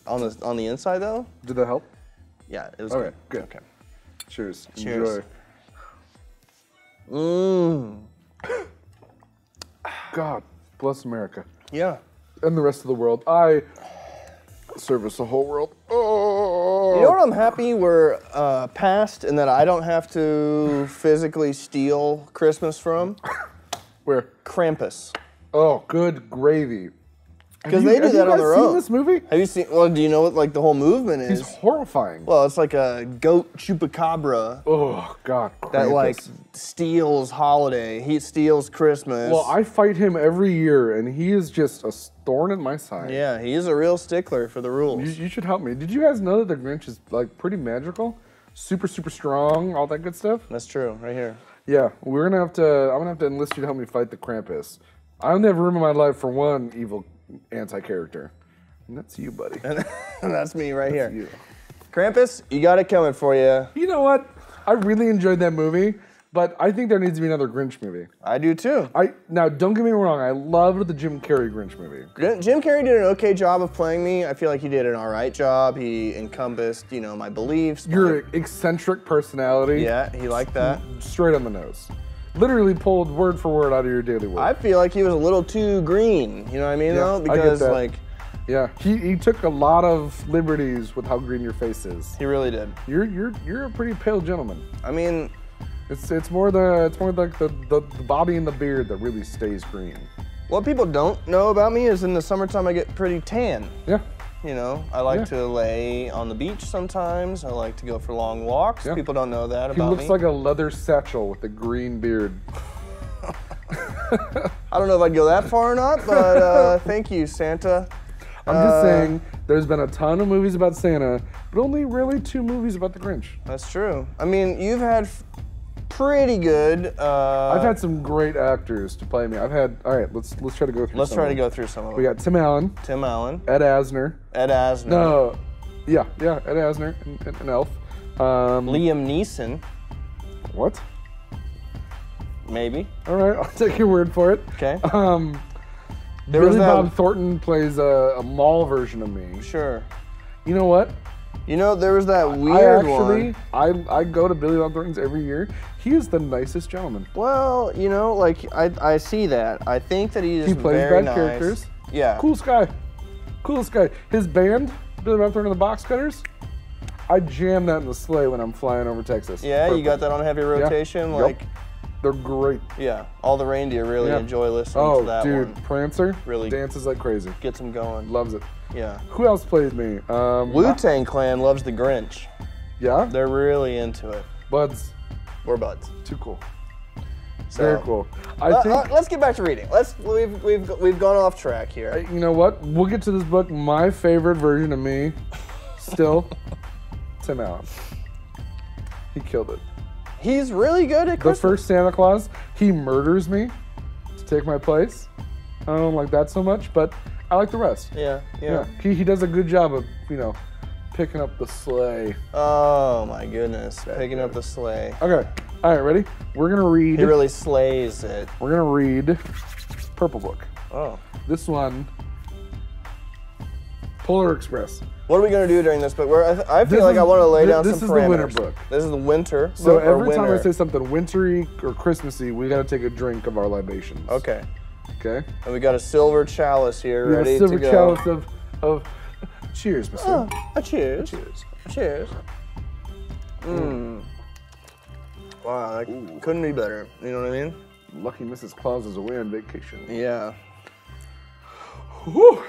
On the inside though? Did that help? Yeah, it was Okay, good. good. Okay. Cheers. Cheers. Enjoy. God bless America. Yeah. And the rest of the world. I service the whole world. Oh. You know what I'm happy we're past and that I don't have to physically steal Christmas from? Where? Krampus. Oh, good gravy. Because they do that on their own. Have you seen this movie? Have you seen? Well, do you know what like the whole movement is? He's horrifying. Well, it's like a goat chupacabra Oh God. Krampus. that like steals holiday. He steals Christmas. Well, I fight him every year, and he is just a thorn in my side. Yeah, he is a real stickler for the rules. You should help me. Did you guys know that the Grinch is like pretty magical, super strong, all that good stuff? That's true. Right here. Yeah, we're gonna have to. I'm gonna have to enlist you to help me fight the Krampus. I only have room in my life for one evil anti-character, and that's you, buddy. And that's me right here. You. Krampus, you got it coming for you. You know what? I really enjoyed that movie, but I think there needs to be another Grinch movie. I do too. Now, don't get me wrong. I loved the Jim Carrey Grinch movie. Jim Carrey did an okay job of playing me. I feel like he did an all right job. He encompassed, you know, my beliefs. Your eccentric personality. Yeah, he liked that. Straight on the nose. Literally pulled word for word out of your daily work. I feel like he was a little too green. You know what I mean, though? Because, like... Yeah, he took a lot of liberties with how green your face is. He really did. You're a pretty pale gentleman. I mean... It's more like the body and the beard that really stays green. What people don't know about me is in the summertime I get pretty tan. Yeah. You know, I like to lay on the beach sometimes. I like to go for long walks. Yeah. People don't know that about me. He looks like a leather satchel with a green beard. I don't know if I'd go that far or not, but thank you, Santa. I'm just saying, there's been a ton of movies about Santa, but only really 2 movies about the Grinch. That's true. I mean, you've had pretty good. I've had some great actors to play me. All right, let's try to go through. Let's try to go through some of them. We got Tim Allen. Ed Asner. No, yeah, Ed Asner and Elf. Liam Neeson. What? Maybe. All right, I'll take your word for it. Okay. Billy Bob Thornton plays a mall version of me. Sure. You know what? You know, there was that weird one. I go to Billy Bob Thornton's every year. He is the nicest gentleman. Well, you know, like, I see that. I think that he is very nice. He plays bad characters. Yeah. Coolest guy. Coolest guy. His band, Billy Bob Thornton and the Box Cutters, I jam that in the sleigh when I'm flying over Texas. Yeah, perfect. You got that on heavy rotation? Yeah. Like. Yep. They're great. Yeah, all the reindeer really enjoy listening to that one. Oh, dude, Prancer really dances like crazy. Gets them going. Loves it. Yeah. Who else plays me? Wu-Tang Clan loves the Grinch. Yeah? They're really into it. Buds. We're buds. Too cool. So, very cool. I think. Let's get back to reading. We've gone off track here. You know what? We'll get to this book. My favorite version of me, still, Tim Allen. He killed it. He's really good at Christmas. The first Santa Claus, he murders me to take my place. I don't like that so much, but I like the rest. Yeah. He does a good job of, picking up the sleigh. Oh my goodness, picking up the sleigh. Okay, all right, ready? We're gonna read. He really slays it. We're gonna read Purple Book. Oh. This one, Polar Express. What are we going to do during this book? I feel like I want to lay down some parameters. This is the winter book. This is the winter book. So every time I say something wintry or Christmassy, we got to take a drink of our libations. Okay. Okay? And we got a silver challenge here ready to go. A silver chalice of cheers, mister. Oh, a cheers. Cheers. Wow, that couldn't be better. You know what I mean? Lucky Mrs. Claus is away on vacation. Yeah. Whew.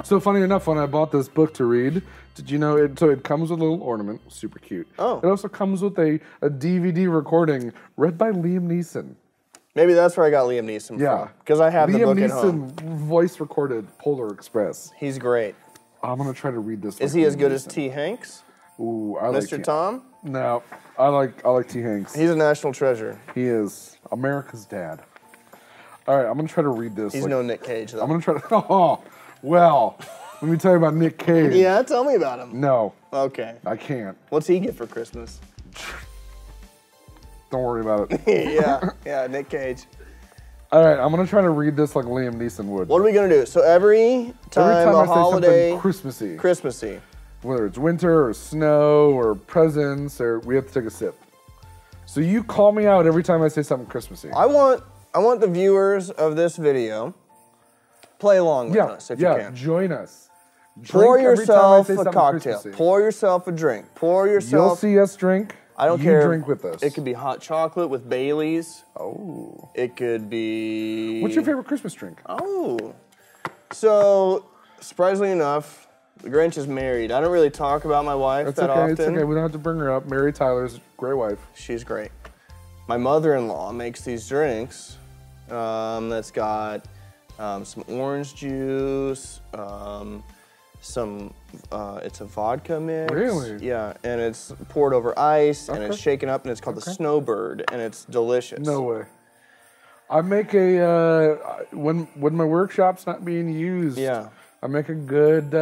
So funny enough, when I bought this book to read, did you know it? So it comes with a little ornament, super cute. Oh. It also comes with a DVD recording read by Liam Neeson. Maybe that's where I got Liam Neeson from. Because I have the book at home. Liam Neeson voice recorded Polar Express. He's great. I'm gonna try to read this. Is he as good as T. Hanks? Ooh, I like Mr. Tom? No, I like T. Hanks. He's a national treasure. He is America's dad. All right, I'm gonna try to read this. He's no Nick Cage though. I'm gonna try to. Oh. Well, let me tell you about Nick Cage. Yeah, tell me about him. No. Okay. I can't. What's he get for Christmas? Don't worry about it. yeah, Nick Cage. All right, I'm gonna try to read this like Liam Neeson would. What are we gonna do? So every time a I holiday, say something Christmassy, whether it's winter or snow or presents, or we have to take a sip. So you call me out every time I say something Christmassy. I want the viewers of this video play along with us if you can. Join us. Pour yourself a cocktail. Pour yourself a drink. Pour yourself. You'll see us drink. I don't care. You drink with us. It could be hot chocolate with Baileys. Oh. It could be... What's your favorite Christmas drink? Oh. So, surprisingly enough, the Grinch is married. I don't really talk about my wife that often. It's okay. We don't have to bring her up. Mary Tyler's a great wife. She's great. My mother-in-law makes these drinks that's got some orange juice, it's a vodka mix. Really? Yeah, and it's poured over ice, and it's shaken up, and it's called the Snowbird, and it's delicious. No way. I make when my workshop's not being used. Yeah. I make a good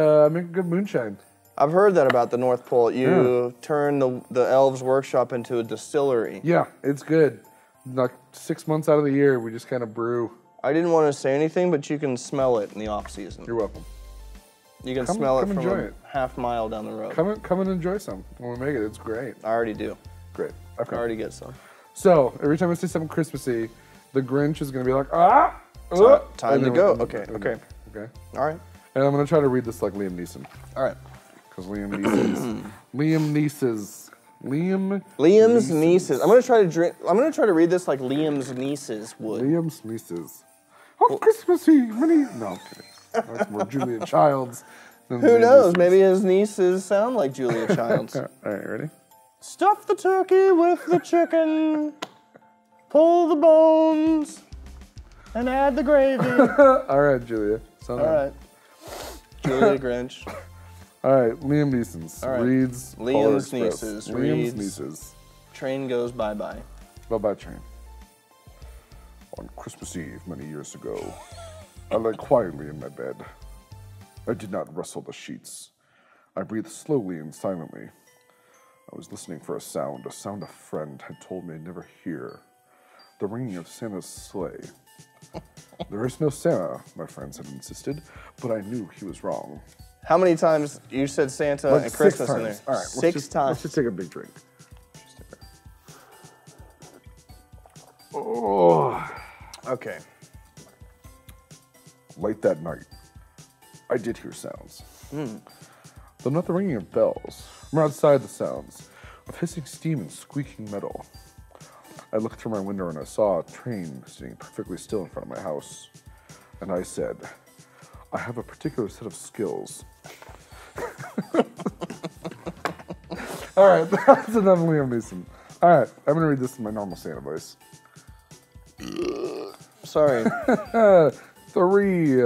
moonshine. I've heard that about the North Pole. You turn the elves' workshop into a distillery. Yeah, it's good. Like 6 months out of the year, we just kind of brew. I didn't want to say anything, but you can smell it in the off season. You're welcome. You can smell it from a half-mile down the road. Come and enjoy some when we make it. It's great. I already do. Great. Okay. I already get some. So every time I say something Christmassy, the Grinch is gonna be like, time to go. Okay. All right. And I'm gonna try to read this like Liam Neeson. All right. Because Liam's nieces. I'm gonna try to read this like Liam's nieces would. Liam's nieces. Oh, Christmassy, many. No, I'm kidding. That's more Julia Childs. Who knows? Maybe his nieces sound like Julia Childs. All right, ready? Stuff the turkey with the chicken. Pull the bones and add the gravy. All right, Julia. All right. Julia Grinch. All right, Liam Neeson's reads Liam's nieces. Liam's nieces. Train goes bye-bye. Bye-bye, train. On Christmas Eve many years ago, I lay quietly in my bed. I did not rustle the sheets. I breathed slowly and silently. I was listening for a sound a friend had told me I'd never hear. The ringing of Santa's sleigh. There is no Santa, my friends had insisted, but I knew he was wrong. How many times you said Santa like and Christmas in there? All right, 6 times. Let's just take a big drink. Oh. Okay. Late that night, I did hear sounds. Though not the ringing of bells. From outside the sounds of hissing steam and squeaking metal. I looked through my window and I saw a train sitting perfectly still in front of my house. And I said, I have a particular set of skills. All right, that's enough Liam Neeson. All right, I'm gonna read this in my normal Santa voice. Sorry. 3.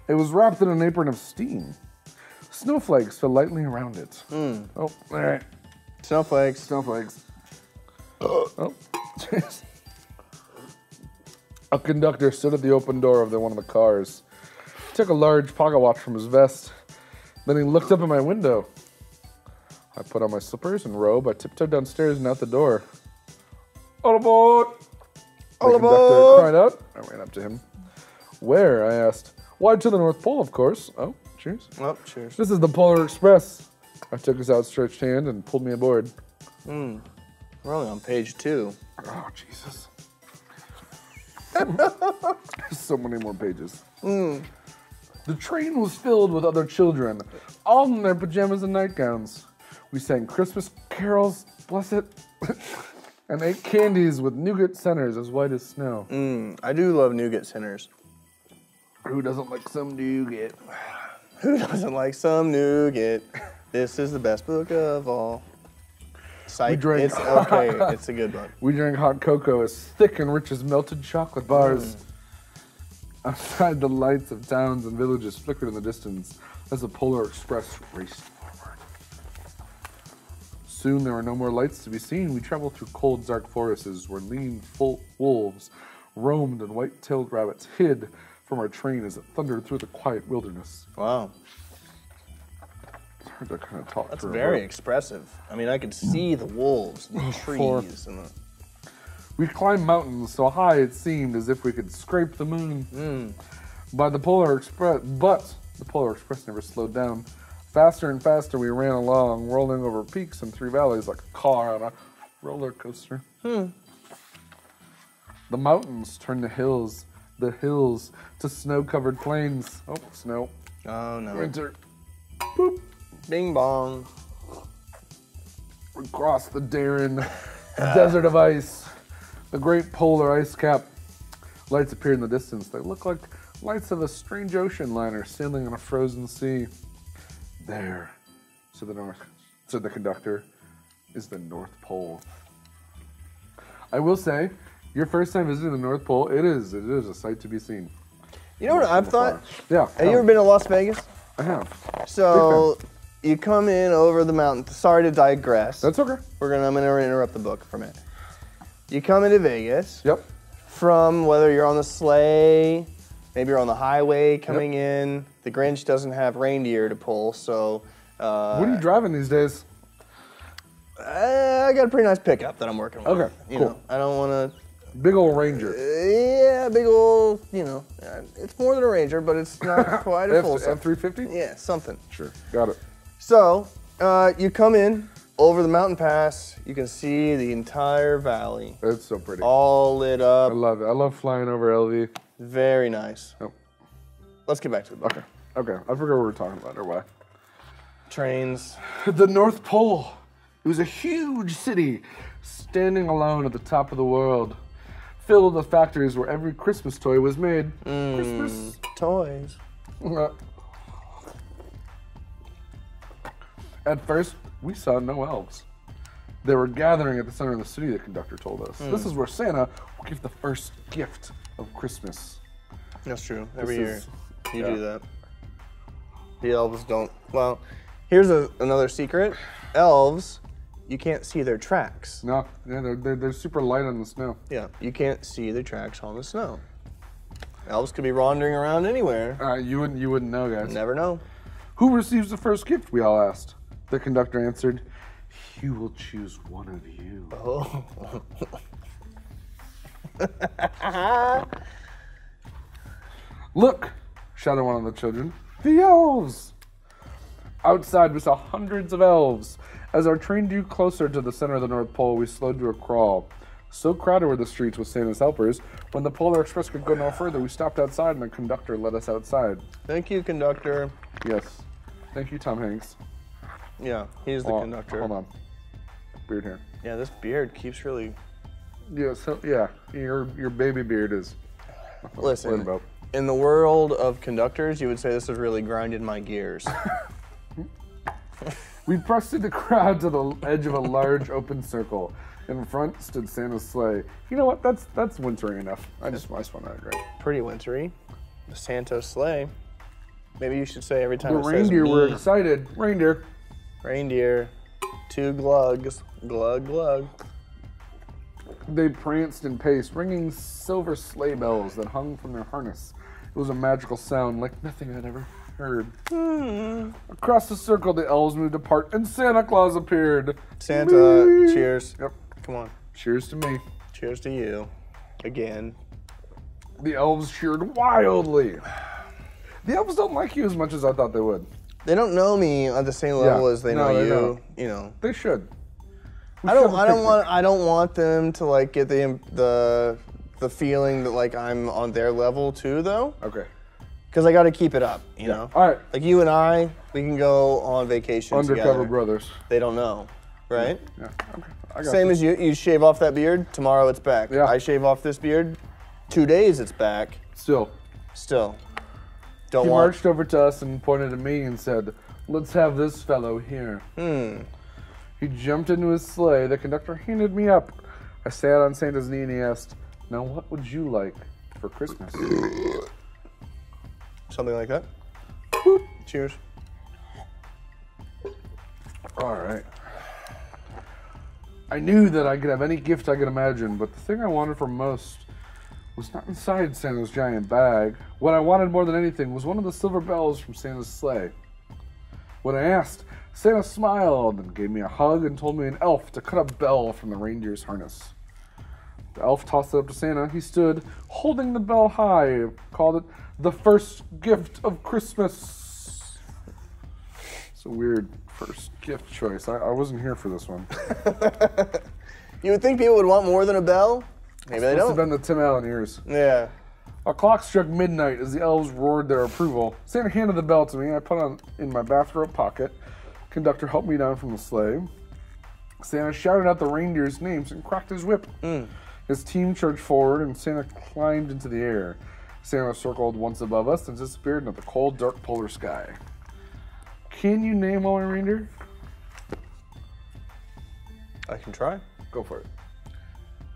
It was wrapped in an apron of steam. Snowflakes fell lightly around it. Oh, all right. Snowflakes. Oh. A conductor stood at the open door of one of the cars. He took a large pocket watch from his vest. Then he looked up at my window. I put on my slippers and robe. I tiptoed downstairs and out the door. All aboard! The conductor cried out. I ran up to him. Where? I asked. Why, to the North Pole, of course. Oh, cheers. Oh, cheers. This is the Polar Express. I took his outstretched hand and pulled me aboard. We're only on page 2. Oh, Jesus. So many more pages. The train was filled with other children, all in their pajamas and nightgowns. We sang Christmas carols, bless it, and ate candies with nougat centers as white as snow. I do love nougat centers. Who doesn't like some nougat? Who doesn't like some nougat? This is the best book of all. Psych. It's okay. It's a good book. We drank hot cocoa as thick and rich as melted chocolate bars. Outside, the lights of towns and villages flickered in the distance as the Polar Express raced forward. Soon there were no more lights to be seen. We traveled through cold, dark forests where lean, full wolves roamed and white-tailed rabbits hid from our train as it thundered through the quiet wilderness. Wow. It's hard to kind of talk through. That's very expressive. I mean, I could see the wolves and the trees. We climbed mountains so high it seemed as if we could scrape the moon. But the Polar Express never slowed down. Faster and faster we ran along, rolling over peaks and through valleys like a car on a roller coaster. The mountains turned the hills to snow-covered plains. Oh, snow. Oh, no. Winter. Boop. Bing bong. We crossed the Darien desert of ice. The great polar ice cap. Lights appeared in the distance. They looked like lights of a strange ocean liner sailing on a frozen sea. There, said the conductor, is the North Pole. I will say, your first time visiting the North Pole, it is a sight to be seen. You know what I've thought? Yeah. Have you ever been to Las Vegas? I have. So you come in over the mountain. Sorry to digress. That's okay. I'm gonna interrupt the book for a minute. You come into Vegas. Yep. From whether you're on the sleigh, maybe you're on the highway coming in. The Grinch doesn't have reindeer to pull, so. What are you driving these days? I got a pretty nice pickup that I'm working with. Okay, You cool. know, I don't want to. Big old Ranger. Yeah, big old. It's more than a Ranger, but it's not quite a full size. F-350? Yeah, something. Sure, got it. So you come in over the mountain pass. You can see the entire valley. It's so pretty. All lit up. I love it. I love flying over LV. Very nice. Oh. Let's get back to the book. Okay. I forgot what we were talking about or why. Trains. The North Pole. It was a huge city, standing alone at the top of the world, filled with factories where every Christmas toy was made. Christmas toys. At first, we saw no elves. They were gathering at the center of the city, the conductor told us. This is where Santa will give the first gift of Christmas. That's true. Every year you do that. The elves don't. Well, here's another secret. Elves, you can't see their tracks. No, yeah, they're super light on the snow. Yeah, you can't see the tracks on the snow. Elves could be wandering around anywhere. You wouldn't know, guys. Never know. Who receives the first gift? We all asked. The conductor answered, "He will choose one of you." Oh. Look, shouted one of the children. The elves! Outside, we saw hundreds of elves. As our train drew closer to the center of the North Pole, we slowed to a crawl. So crowded were the streets with Santa's helpers, when the Polar Express could go no further, we stopped outside and the conductor let us outside. Thank you, conductor. Yes. Thank you, Tom Hanks. Yeah, he's the conductor. Hold on. Beard hair. Yeah, this beard keeps really... Yeah, your baby beard is... Listen, about. In the world of conductors, you would say this has really grinded my gears. We pressed through the crowd to the edge of a large open circle. In front stood Santa's sleigh. You know what? That's wintry enough. I just want that great. Pretty wintry. The Santa sleigh. Maybe you should say every time The it says reindeer me. were excited. Reindeer. Reindeer. 2 glugs. Glug, glug. They pranced and paced, ringing silver sleigh bells that hung from their harness. It was a magical sound like nothing I'd ever heard. Across the circle, the elves moved apart, and Santa Claus appeared. Santa, Whee! cheers. Yep. Come on. Cheers to me. Cheers to you. Again. The elves cheered wildly. The elves don't like you as much as I thought they would. They don't know me at the same level as they know you. Don't. You know. They should. I don't want them to like get the feeling that like I'm on their level too, though. Okay. Because I got to keep it up, you know. All right. Like you and I, we can go on vacation Undercover together. brothers. They don't know, right? Yeah. Okay. I got Same this. as you. You shave off that beard, tomorrow it's back. Yeah. I shave off this beard, 2 days it's back. Still. Don't He want. marched over to us and pointed at me and said, "Let's have this fellow here." He jumped into his sleigh. The conductor handed me up. I sat on Santa's knee and he asked, "Now what would you like for Christmas?" Something like that. Cheers. All right. I knew that I could have any gift I could imagine, but the thing I wanted for most was not inside Santa's giant bag. What I wanted more than anything was one of the silver bells from Santa's sleigh. When I asked, Santa smiled and gave me a hug and told me an elf to cut a bell from the reindeer's harness. The elf tossed it up to Santa. He stood, holding the bell high, called it the first gift of Christmas. It's a weird first gift choice. I wasn't here for this one. You would think people would want more than a bell? Maybe they don't. Must have been the Tim Allen years. Yeah. A clock struck midnight as the elves roared their approval. Santa handed the bell to me. I put it in my bathrobe pocket. Conductor helped me down from the sleigh. Santa shouted out the reindeer's names and cracked his whip. His team charged forward and Santa climbed into the air. Santa circled once above us and disappeared into the cold, dark polar sky. Can you name all my reindeer? I can try. Go for it.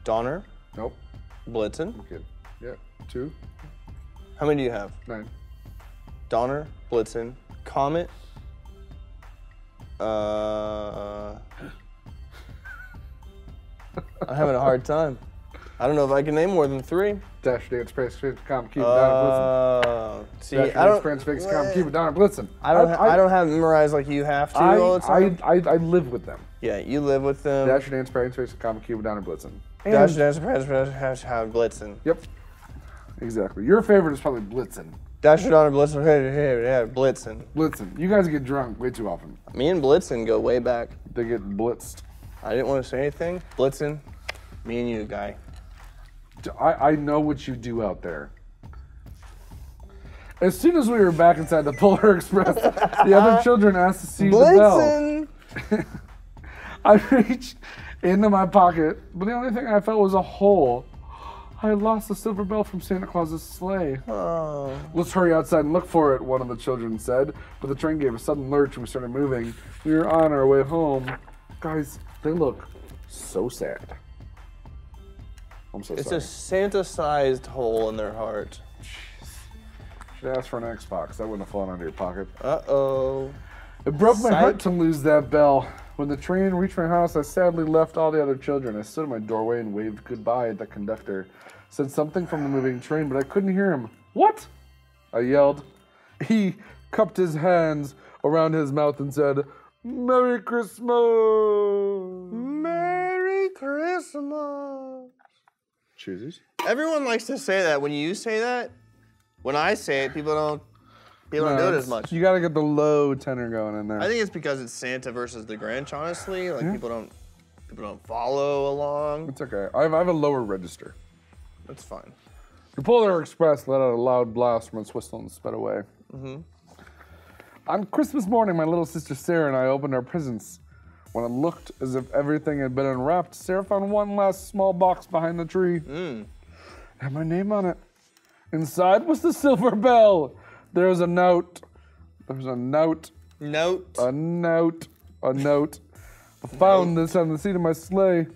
Donner. Nope. Blitzen. Good. Yeah. 2. How many do you have? 9. Donner, Blitzen, Comet. I'm having a hard time. I don't know if I can name more than 3. Dash, dance, prance, fix, calm, keep it down, Blitzen. See, Dash, dance, prance, fix, calm, keep it down, Blitzen. I don't have it memorized like you have to all the time. I live with them. Yeah, you live with them. Dash, dance, prance, fix, calm, keep it down, Blitzen. Dash, dance, prance, Blitzen. Yep. Exactly. Your favorite is probably Blitzen. Dash, Donner, Blitzen, Blitzen. Blitzen. You guys get drunk way too often. Me and Blitzen go way back. They get blitzed. I didn't want to say anything. Blitzen, me and you, guy. I know what you do out there. As soon as we were back inside the Polar Express, the other children asked to see Blitzen. the bell. I reached into my pocket, but the only thing I felt was a hole. I had lost the silver bell from Santa Claus's sleigh. Oh. Let's hurry outside and look for it, one of the children said. But the train gave a sudden lurch and we started moving. We were on our way home. Guys, they look so sad. I'm so It's sorry. a Santa-sized hole in their heart. Jeez. Should ask for an Xbox. That wouldn't have fallen out of your pocket. Uh-oh. It broke my heart to lose that bell. When the train reached my house, I sadly left all the other children. I stood in my doorway and waved goodbye at the conductor. Said something from the moving train, but I couldn't hear him. What? I yelled. He cupped his hands around his mouth and said, Merry Christmas! Merry Christmas! Choosies. Everyone likes to say that. When you say that, when I say it, people don't do it as much. You gotta get the low tenor going in there. I think it's because it's Santa versus the Grinch, honestly. Like people don't follow along. It's okay. I have a lower register. That's fine. The Polar Express let out a loud blast from its whistle and sped away. On Christmas morning, my little sister Sarah and I opened our presents. When it looked as if everything had been unwrapped, Sarah found one last small box behind the tree. Had my name on it. Inside was the silver bell. There was a note. There was a note. Note. A note. A note. I found this on the seat of my sleigh.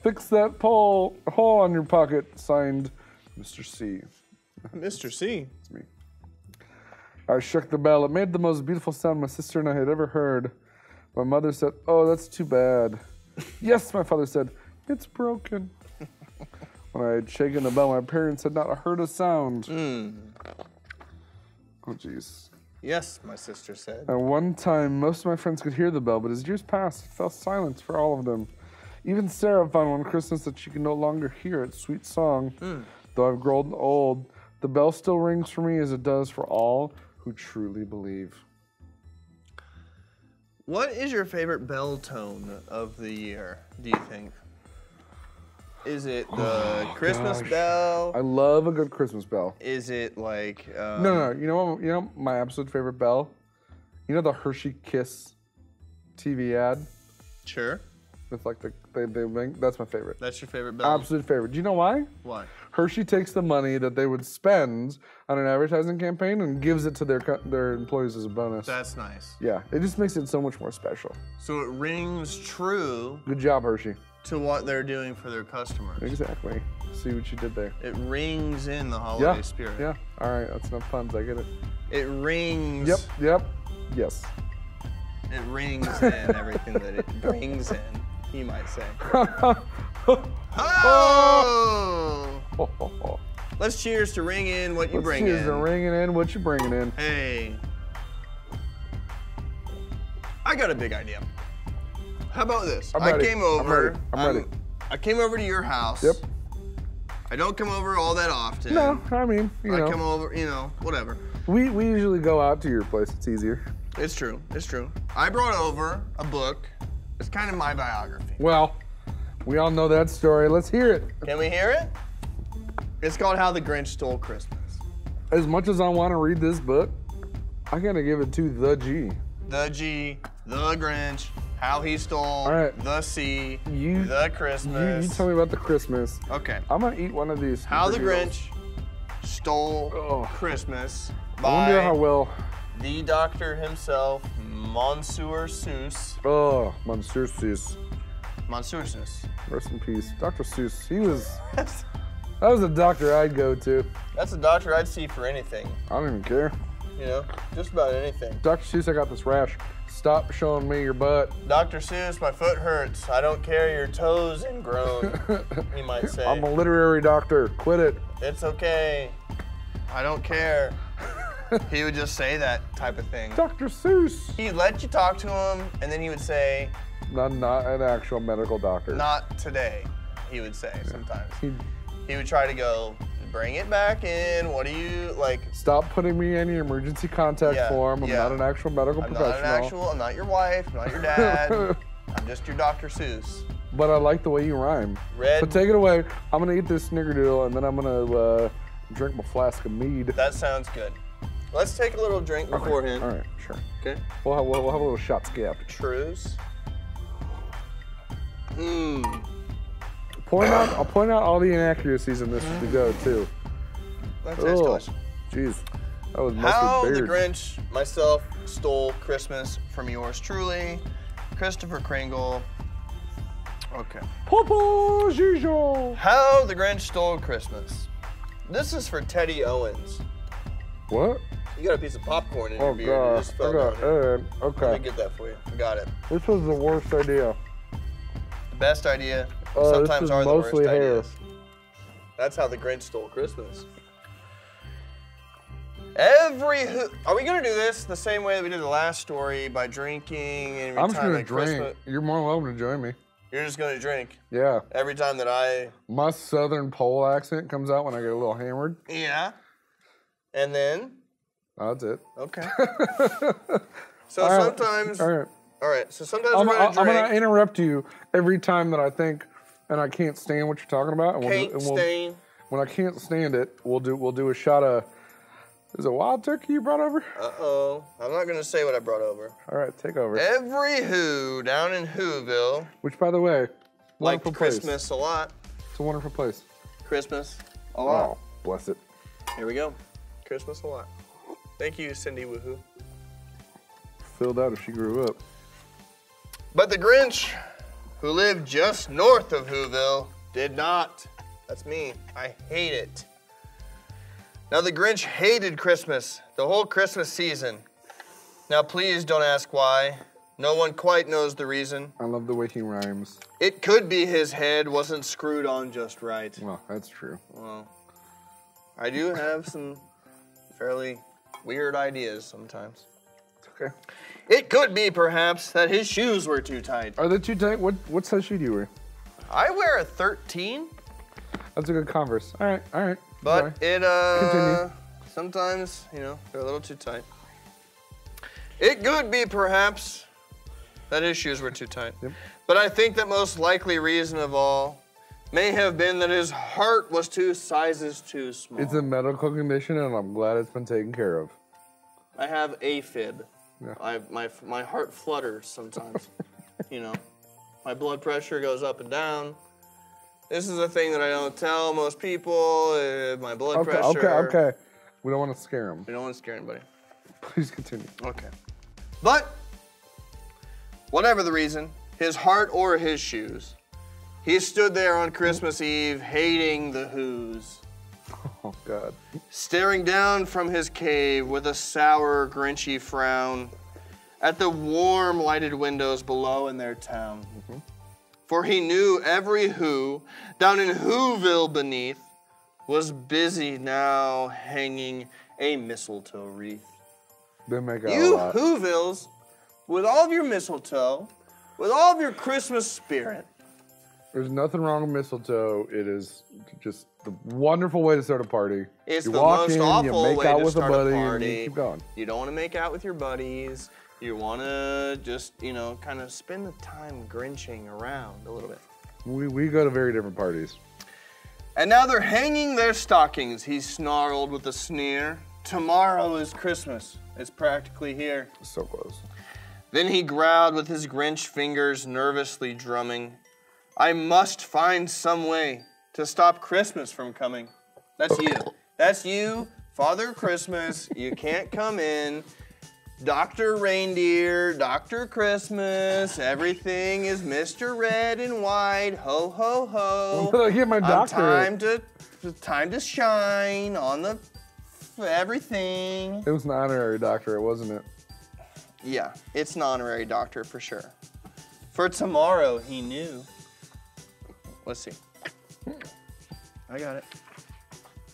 Fix that hole on your pocket. Signed, Mr. C. Mr. C. It's me. I shook the bell. It made the most beautiful sound my sister and I had ever heard. My mother said, oh, that's too bad. Yes, my father said, it's broken. When I had shaken the bell, my parents had not heard a sound. Oh, jeez. Yes, my sister said. At one time, most of my friends could hear the bell, but as years passed, it fell silent for all of them. Even Sarah found one Christmas that she could no longer hear its sweet song. Though I've grown old, the bell still rings for me as it does for all who truly believe. What is your favorite bell tone of the year, do you think? Is it the Christmas bell? I love a good Christmas bell. Is it like... No. You know my absolute favorite bell? You know the Hershey Kiss TV ad? Sure. With like they ring? That's my favorite. That's your favorite bell? Absolute favorite. Do you know why? Why? Hershey takes the money that they would spend on an advertising campaign and gives it to their employees as a bonus. That's nice. Yeah, it just makes it so much more special. So it rings true. Good job, Hershey. To what they're doing for their customers. Exactly. See what you did there. It rings in the holiday spirit. Yeah. All right, that's enough puns. I get it. It rings. Yep. Yes. It rings in everything that it brings in, you might say. Oh! Let's cheers to ring in what you bring in. Cheers to ringing in what you bringing in. Hey. I got a big idea. How about this? I'm ready. I came over. I'm ready. I came over to your house. Yep. I don't come over all that often. No, I mean, you know. I come over, you know, whatever. We usually go out to your place. It's easier. It's true. It's true. I brought over a book. It's kind of my biography. Well, we all know that story. Let's hear it. Can we hear it? It's called How the Grinch Stole Christmas. As much as I want to read this book, I gotta give it to the G. The G, the Grinch, how he stole, the C, the Christmas. You tell me about the Christmas. Okay. I'm gonna eat one of these. How the Grinch Stole Christmas by I wonder how well. the doctor himself, Monsieur Seuss. Oh, Monsieur Seuss. Monsieur Seuss. Rest in peace. Dr. Seuss, that was a doctor I'd go to. That's a doctor I'd see for anything. I don't even care. You know, just about anything. Dr. Seuss, I got this rash. Stop showing me your butt. Dr. Seuss, my foot hurts. I don't care, your toes ingrown, he might say. I'm a literary doctor. Quit it. It's okay. I don't care. He would just say that type of thing. Dr. Seuss. He'd let you talk to him, and then he would say, Not an actual medical doctor. not today, he would say sometimes. He would try to go, bring it back in. What do you, like? Stop putting me in your emergency contact form. I'm not an actual medical professional. I'm not your wife, I'm not your dad. I'm just your Dr. Seuss. But I like the way you rhyme. So take it away. I'm gonna eat this snickerdoodle and then I'm gonna drink my flask of mead. That sounds good. Let's take a little drink beforehand. All right, sure. Okay. We'll have a little shot ski after. Truce. I'll point out all the inaccuracies in this as we go too. That tastes delicious. Jeez, that was mostly How beard. the Grinch myself stole Christmas from yours truly, Christopher Kringle. Okay. Papa Gijo. How the Grinch stole Christmas. This is for Teddy Owens. What? You got a piece of popcorn in your beard. God. You just fell down it. Okay. Let me get that for you. I got it. This was the worst idea. The best idea sometimes are the worst ideas. That's how the Grinch stole Christmas. Are we gonna do this the same way that we did the last story by drinking and I'm just gonna drink. You're more than welcome to join me. You're just gonna drink. Yeah. Every time that my southern pole accent comes out when I get a little hammered. Yeah. And then. That's it. Okay. So sometimes. All right. So sometimes we're gonna drink. I'm gonna interrupt you every time that I think, and I can't stand what you're talking about. And when I can't stand it, we'll do a shot of. Is it wild turkey you brought over? Uh-oh. I'm not going to say what I brought over. All right, take over. Every Who down in Whoville. Which, by the way, liked Christmas a lot. It's a wonderful place. Christmas a lot. Oh, bless it. Here we go. Christmas a lot. Thank you, Cindy Woohoo. Filled out if she grew up. But the Grinch, who lived just north of Whoville, did not. That's me. I hate it. Now, the Grinch hated Christmas, the whole Christmas season. Now, please don't ask why. No one quite knows the reason. I love the way he rhymes. It could be his head wasn't screwed on just right. Well, that's true. Well, I do have some fairly weird ideas sometimes. It's okay. It could be, perhaps, that his shoes were too tight. Are they too tight? What size shoe do you wear? I wear a 13. That's a good Converse. All right. But Continue. Sometimes, they're a little too tight. It could be, perhaps, that his shoes were too tight. Yep. But I think the most likely reason of all may have been that his heart was 2 sizes too small. It's a medical condition, and I'm glad it's been taken care of. I have AFib. Yeah. My heart flutters sometimes. My blood pressure goes up and down. This is a thing that I don't tell most people. My blood pressure. Okay. We don't want to scare them. We don't want to scare anybody. Please continue. Okay. But, whatever the reason, his heart or his shoes, he stood there on Christmas Eve hating the Who's. Oh, God. Staring down from his cave with a sour, grinchy frown at the warm, lighted windows below in their town. Mm-hmm. For he knew every Who down in Whoville beneath was busy now hanging a mistletoe wreath. They make out you a lot. Whovilles, with all of your mistletoe, with all of your Christmas spirit, There's nothing wrong with mistletoe. It is just the wonderful way to start a party. It's you the walk most in, awful you make way out to with start a buddy, a party. and you keep going. You don't want to make out with your buddies. You want to just, you know, kind of spend the time Grinching around a little bit. We go to very different parties. And now they're hanging their stockings, he snarled with a sneer. Tomorrow is Christmas. It's practically here. So close. Then he growled with his Grinch fingers nervously drumming. I must find some way to stop Christmas from coming. That's you. That's you, Father Christmas. You can't come in. Dr. Reindeer, Dr. Christmas, everything is Mr. Red and White. Ho, ho, ho. I get my doctorate. Time to shine on the everything. It was an honorary doctorate, wasn't it? Yeah, it's an honorary doctorate for sure. For tomorrow, he knew. Let's see. I got it.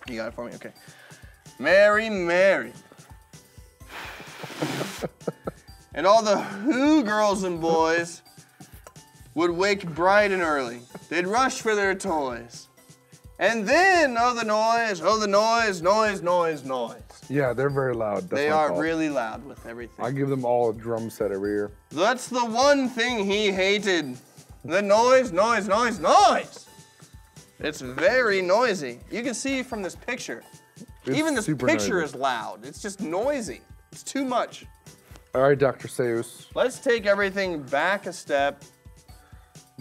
You got it for me? Okay. Mary, Mary. And all the Who girls and boys would wake bright and early. They'd rush for their toys. And then, oh the noise, noise, noise, noise. Yeah, they're very loud. They are really loud with everything. I give them all a drum set every year. That's the one thing he hated. The noise, noise, noise, noise. It's very noisy. You can see from this picture. Even this picture is loud. It's just noisy. It's too much. All right, Dr. Seuss. Let's take everything back a step.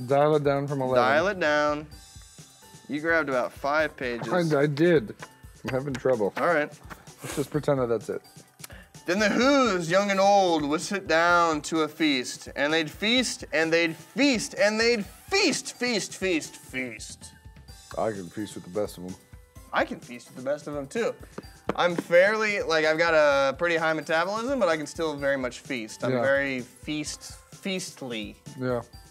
Dial it down from 11. Dial it down. You grabbed about 5 pages. I did. I'm having trouble. All right. Let's just pretend that that's it. Then the Who's, young and old, would sit down to a feast. And they'd feast, and they'd feast, and they'd feast, feast, feast, feast. I can feast with the best of them. I can feast with the best of them, too. I'm fairly, like, I've got a pretty high metabolism, but I can still very much feast. I'm very feastly,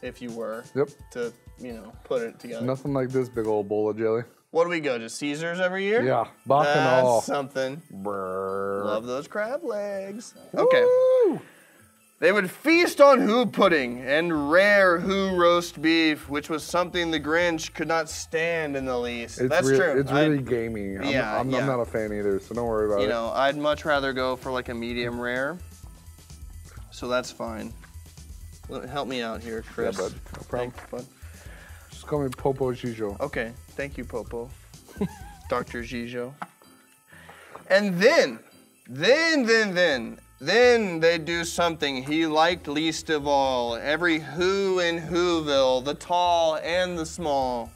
if you were, to, you know, put it together. Nothing like this big old bowl of jelly. What do we go to, Caesars every year? Yeah, Bacchanal. That's something. Brrr. Love those crab legs. Okay. Woo! They would feast on Who pudding and rare Who roast beef, which was something the Grinch could not stand in the least. That's true. It's really gamey. I'm not a fan either, so don't worry about it. You know, I'd much rather go for like a medium rare, so that's fine. Help me out here, Chris. Yeah, bud. No problem. Thanks, bud. Just call me Popo Gijo. Okay, thank you, Popo. Dr. Gijo. And then they'd do something he liked least of all. Every Who in Whoville, the tall and the small,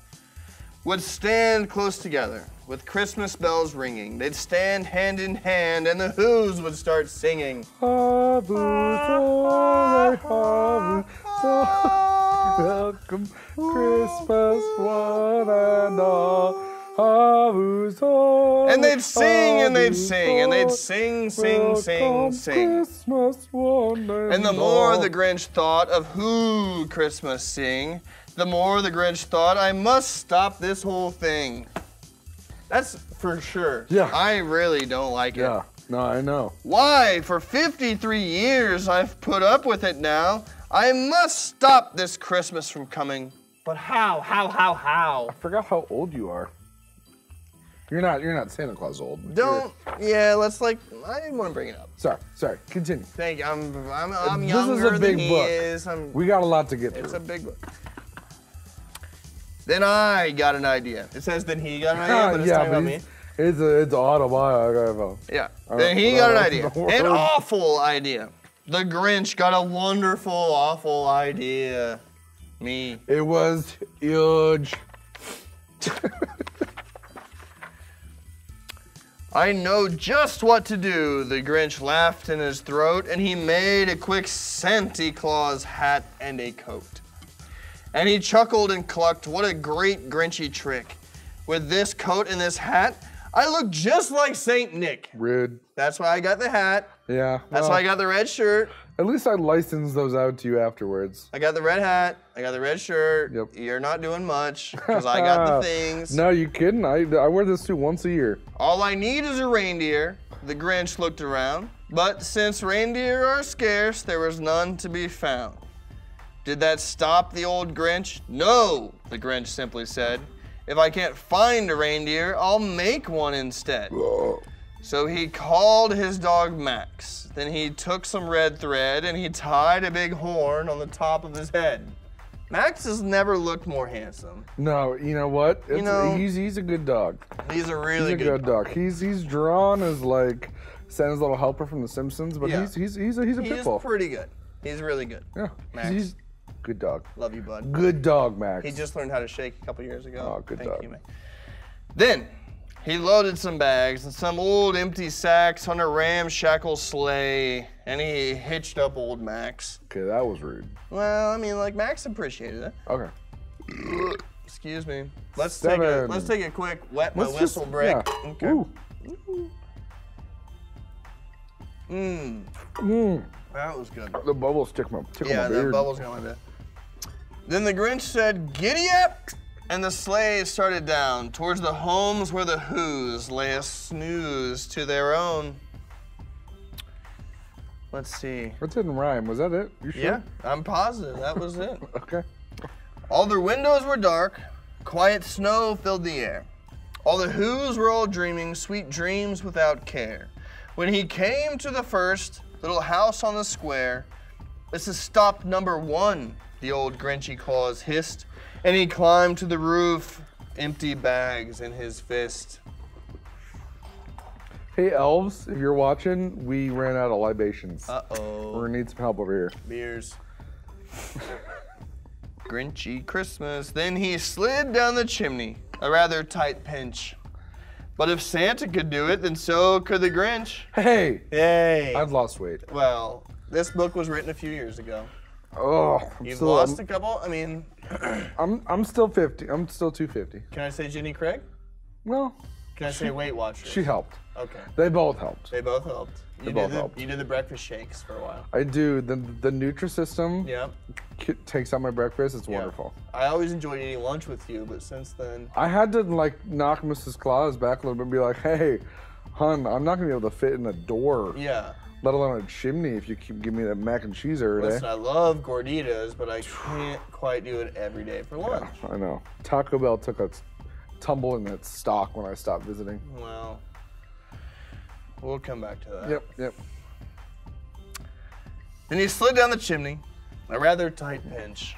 would stand close together with Christmas bells ringing. They'd stand hand in hand and the Who's would start singing. Welcome Christmas one and all. And they'd sing and they'd sing and they'd sing, sing, sing, sing. And the more the Grinch thought of Who Christmas sing, the more the Grinch thought, I must stop this whole thing. That's for sure. Yeah. I really don't like it. Yeah, no, I know. Why? For 53 years I've put up with it now. I must stop this Christmas from coming. But how? I forgot how old you are. You're not Santa Claus old. Let's I didn't want to bring it up. Sorry, continue. Thank you. I'm younger than he is. We got a lot to get through. It's a big book. Then I got an idea. It says then he got an idea, but it's talking about me. It's autobiographical. Yeah. Then he got an idea. An awful idea. The Grinch got a wonderful, awful idea. Me. It was huge. I know just what to do, the Grinch laughed in his throat, and he made a quick Santa Claus hat and a coat. And he chuckled and clucked, what a great Grinchy trick. With this coat and this hat, I look just like Saint Nick. Rude. That's why I got the hat. Yeah. That's why I got the red shirt. At least I licensed those out to you afterwards. I got the red hat. I got the red shirt. Yep. You're not doing much because I got the things. No, you kidding? I wear this suit once a year. All I need is a reindeer. The Grinch looked around. But since reindeer are scarce, there was none to be found. Did that stop the old Grinch? No. The Grinch simply said. If I can't find a reindeer, I'll make one instead. So he called his dog Max. Then he took some red thread and he tied a big horn on the top of his head. Max has never looked more handsome. No, you know what? He's a good dog. He's a really good dog. He's drawn as like Santa's little helper from The Simpsons, but he's a pit bull. He's pretty good. He's really good. Yeah, Max. He's good dog. Love you, bud. Good dog, Max. He just learned how to shake a couple years ago. Oh, good dog. Thank you, man. Then he loaded some bags and some old empty sacks on a ramshackle sleigh, and he hitched up old Max. Okay, that was rude. Well, I mean, like Max appreciated it. Okay. Excuse me. Let's take a quick wet my whistle break. Yeah. Okay. Ooh. That was good. The bubbles tickle my beard. Yeah, the bubbles got my bit. Then the Grinch said, "Giddy up!" And the sleigh started down towards the homes where the Who's lay a snooze to their own. Let's see. That didn't rhyme. Was that it? You sure? Yeah, I'm positive that was it. Okay. All their windows were dark. Quiet snow filled the air. All the Who's were all dreaming sweet dreams without care. When he came to the first little house on the square, "This is stop number 1, the old Grinchy claws hissed, and he climbed to the roof, empty bags in his fist. Hey, elves, if you're watching, we ran out of libations. Uh-oh. We're gonna need some help over here. Beers. Grinchy Christmas. Then he slid down the chimney, a rather tight pinch. But if Santa could do it, then so could the Grinch. Hey! Hey! I've lost weight. Well, this book was written a few years ago. Oh, You've lost a couple? I mean... I'm still 50. I'm still 250. Can I say Jenny Craig? Well... Can I say Weight Watchers? She helped. Okay. They both helped. They both helped. They both helped. You did the breakfast shakes for a while. I do. The Nutrisystem takes out my breakfast. It's wonderful. I always enjoyed eating lunch with you, but since then... I had to like knock Mrs. Claus back a little bit and be like, hey, hon, I'm not going to be able to fit in a door. Yeah. Let alone a chimney if you keep giving me that mac and cheese every day. Listen, I love gorditas, but I can't quite do it every day for lunch. Yeah, I know. Taco Bell took a tumble in its stock when I stopped visiting. Well, we'll come back to that. Yep. Then he slid down the chimney, a rather tight pinch.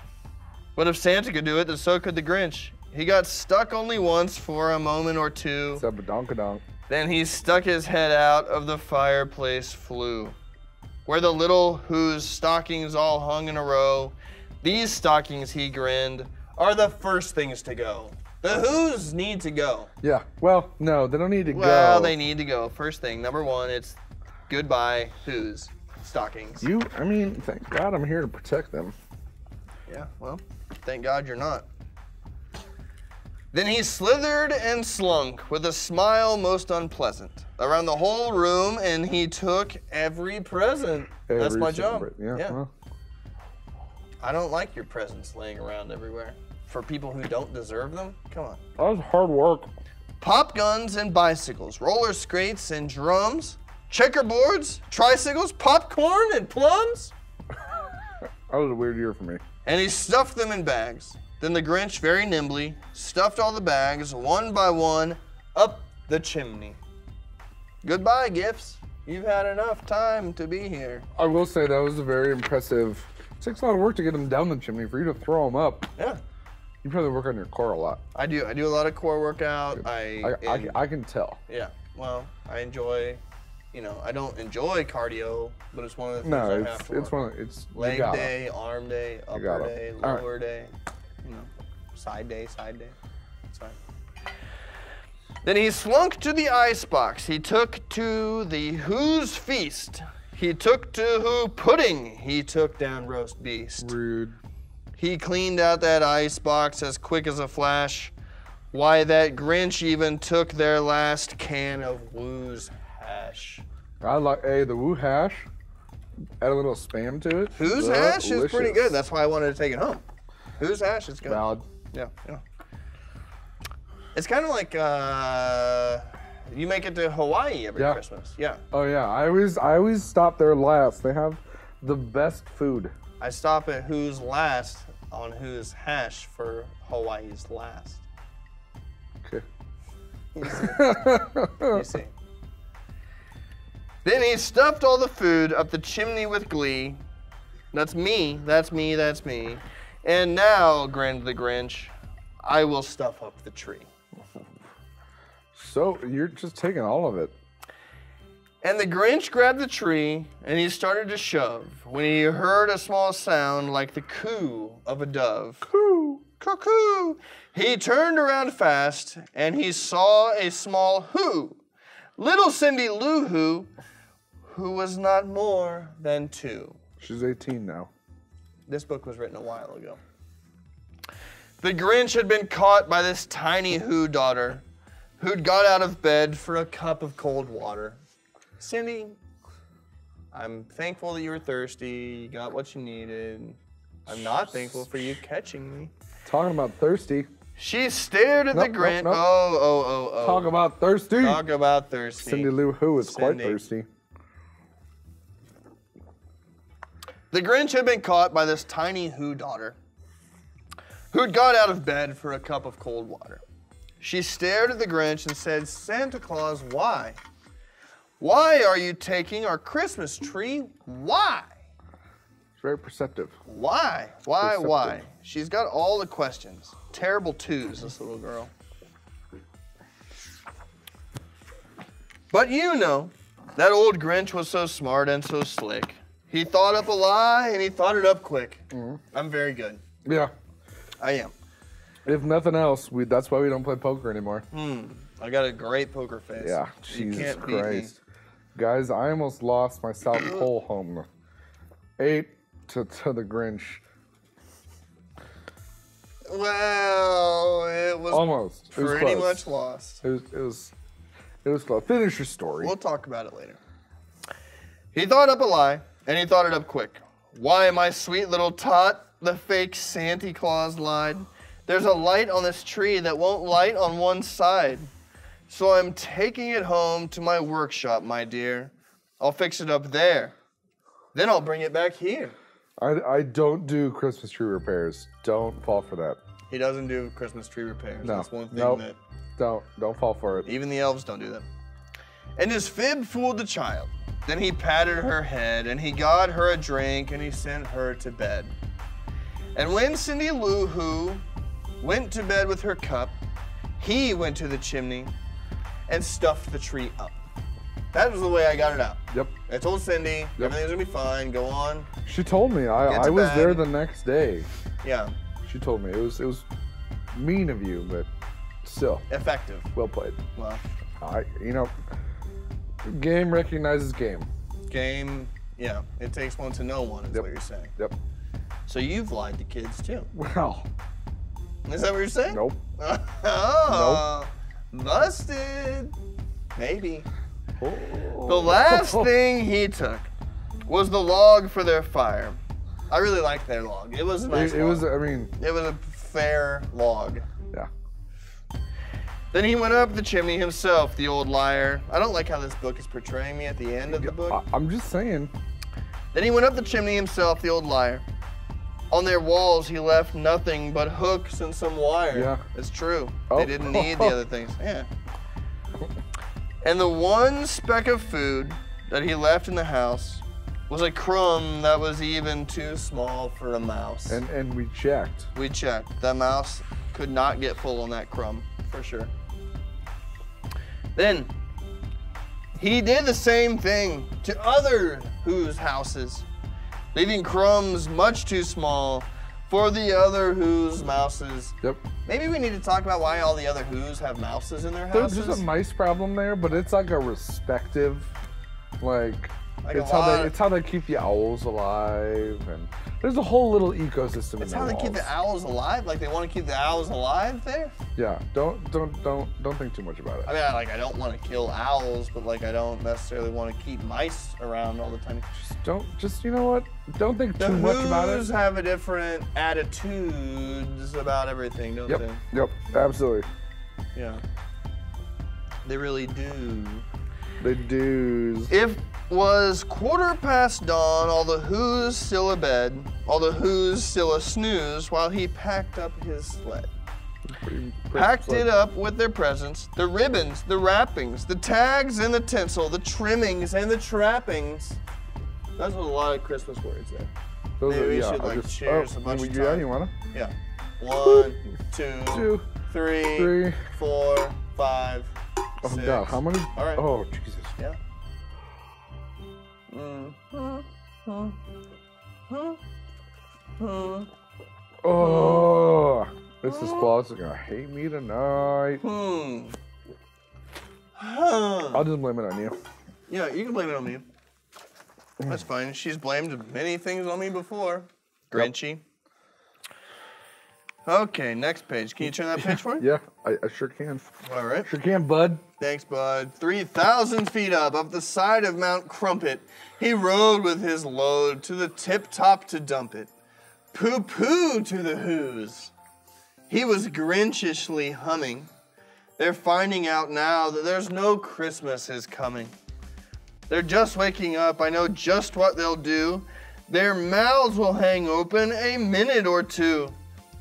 But if Santa could do it, then so could the Grinch. He got stuck only once for a moment or two. Zappos.com. Then he stuck his head out of the fireplace flue, where the little Who's stockings all hung in a row. These stockings, he grinned, are the first things to go. The Who's need to go. Yeah, well, no, they don't need to go. Well, they need to go. First thing, number one, it's goodbye Who's stockings. I mean, thank God I'm here to protect them. Yeah, well, thank God you're not. Then he slithered and slunk with a smile most unpleasant around the whole room, and he took every present. That's my job. Yeah. Well. I don't like your presents laying around everywhere. For people who don't deserve them? Come on. That was hard work. Pop guns and bicycles, roller skates and drums, checkerboards, tricycles, popcorn and plums. That was a weird year for me. And he stuffed them in bags. Then the Grinch very nimbly stuffed all the bags one by one up the chimney. Goodbye, gifts. You've had enough time to be here. I will say that was a very impressive. It takes a lot of work to get them down the chimney. For you to throw them up. Yeah. You probably work on your core a lot. I do a lot of core workout. I can tell. Yeah. Well, I enjoy. I don't enjoy cardio, but it's one of the things I have to work. It's leg day, arm day, upper day, lower day. Side day. It's fine. Then he slunk to the icebox. He took to the Who's feast. He took to Who pudding. He took down roast beast. Rude. He cleaned out that icebox as quick as a flash. Why, that Grinch even took their last can of Woo's hash. I like the Woo hash. Add a little Spam to it. Who's hash is pretty good. That's why I wanted to take it home. Who's hash is good. Valid. Yeah. It's kind of like you make it to Hawaii every Christmas. Yeah. Oh yeah, I always stop there last. They have the best food. I stop at Who's last on whose hash for Hawaii's last. Okay. You see. Then he stuffed all the food up the chimney with glee. That's me, that's me, that's me. And now, grinned the Grinch, I will stuff up the tree. So you're just taking all of it. And the Grinch grabbed the tree and he started to shove when he heard a small sound like the coo of a dove. Coo, cuckoo. He turned around fast and he saw a small who. Little Cindy Lou who was not more than 2. She's 18 now. This book was written a while ago. The Grinch had been caught by this tiny Who daughter who'd got out of bed for a cup of cold water. Cindy, I'm thankful that you were thirsty. You got what you needed. I'm not thankful for you catching me. Talking about thirsty. She stared at the Grinch. Nope. Oh. Talk about thirsty. Talk about thirsty. Cindy Lou Who is quite thirsty. The Grinch had been caught by this tiny Who daughter who'd got out of bed for a cup of cold water. She stared at the Grinch and said, Santa Claus, why? Why are you taking our Christmas tree? Why? It's very perceptive. Why? Why? She's got all the questions. Terrible twos, this little girl. But you know, that old Grinch was so smart and so slick. He thought up a lie and he thought it up quick. Mm-hmm. I'm very good. Yeah. I am. If nothing else, that's why we don't play poker anymore. I got a great poker face. Yeah, Jesus Christ. Guys, I almost lost my South Pole home. 8 to the Grinch. Well, it was almost. Pretty much lost. It was close. Finish your story. We'll talk about it later. He thought up a lie, and he thought it up quick. Why, my sweet little tot, the fake Santa Claus lied. There's a light on this tree that won't light on one side. So I'm taking it home to my workshop, my dear. I'll fix it up there. Then I'll bring it back here. I don't do Christmas tree repairs. Don't fall for that. He doesn't do Christmas tree repairs. No. That's one thing that... Don't fall for it. Even the elves don't do that. And his fib fooled the child. Then he patted her head, and he got her a drink, and he sent her to bed. And when Cindy Lou Who went to bed with her cup, he went to the chimney and stuffed the tree up. That was the way I got it out. Yep. I told Cindy, everything's gonna be fine, go on. She told me. I was there the next day. Yeah. She told me. It was mean of you, but still. Effective. Well played. Well. Game recognizes game. Game, yeah. It takes one to know one, is what you're saying. Yep. So you've lied to kids too. Well. Is that what you're saying? Nope. Oh. Nope. Busted. Maybe. Oh. The last thing he took was the log for their fire. I really liked their log. It was a nice log. It was a fair log. Yeah. Then he went up the chimney himself, the old liar. I don't like how this book is portraying me at the end of the book. I'm just saying. Then he went up the chimney himself, the old liar. On their walls, he left nothing but hooks and some wire. Yeah. It's true. Oh. They didn't need the other things. Yeah. And the one speck of food that he left in the house was a crumb that was even too small for a mouse. And we checked. We checked. That mouse could not get full on that crumb, for sure. Then, he did the same thing to other Who's houses, leaving crumbs much too small for the other Who's mouses. Yep. Maybe we need to talk about why all the other Who's have mouses in their houses. There's a mice problem there, but it's like a respective, it's how they keep the owls alive, and there's a whole little ecosystem. It's how they keep the owls alive. Like they want to keep the owls alive there. Yeah. Don't think too much about it. I mean, I don't want to kill owls, but I don't necessarily want to keep mice around all the time. You know what? Don't think too much about it. The Who's have a different attitudes about everything, don't they? Yep. Absolutely. Yeah. They really do. They do. was 15:15 dawn, all the Who's still abed, all the Who's still a snooze, while he packed up his sled. Packed it up with their presents, the ribbons, the wrappings, the tags and the tinsel, the trimmings and the trappings. That's a lot of Christmas words there. Maybe we should like cheers a bunch of time. Yeah, you wanna? Yeah. 1, 2, 3, 4, 5, 6. Oh God, how many? All right. Oh Jesus. Yeah. Oh, Mrs. Claus is gonna hate me tonight. I'll just blame it on you. Yeah, you can blame it on me. That's fine. She's blamed many things on me before. Grinchy. Okay, next page. Can you turn that page for me? Yeah, I sure can. All right. Sure can, bud. Thanks, bud. 3,000 feet up the side of Mount Crumpet, he rode with his load to the tip-top to dump it. Pooh-pooh to the Who's. He was Grinchishly humming. They're finding out now that there's no Christmas is coming. They're just waking up. I know just what they'll do. Their mouths will hang open a minute or two.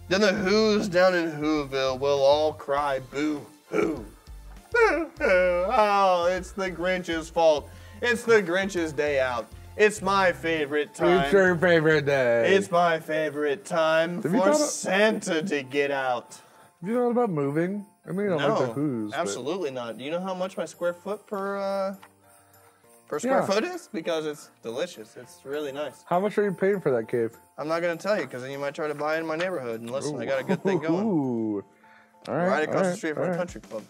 Then the Who's down in Whoville will all cry boo-hoo. Boo-hoo. Oh, it's the Grinch's fault. It's the Grinch's day out. It's my favorite time. It's your favorite day. It's my favorite time for Santa to get out. Have you thought about moving? I mean, I don't like the Who's. Absolutely not. Do you know how much my square foot per square foot is? Because it's delicious. It's really nice. How much are you paying for that cave? I'm not going to tell you because then you might try to buy it in my neighborhood. And listen, I got a good thing going. Ooh. All right, right across the street from a country club.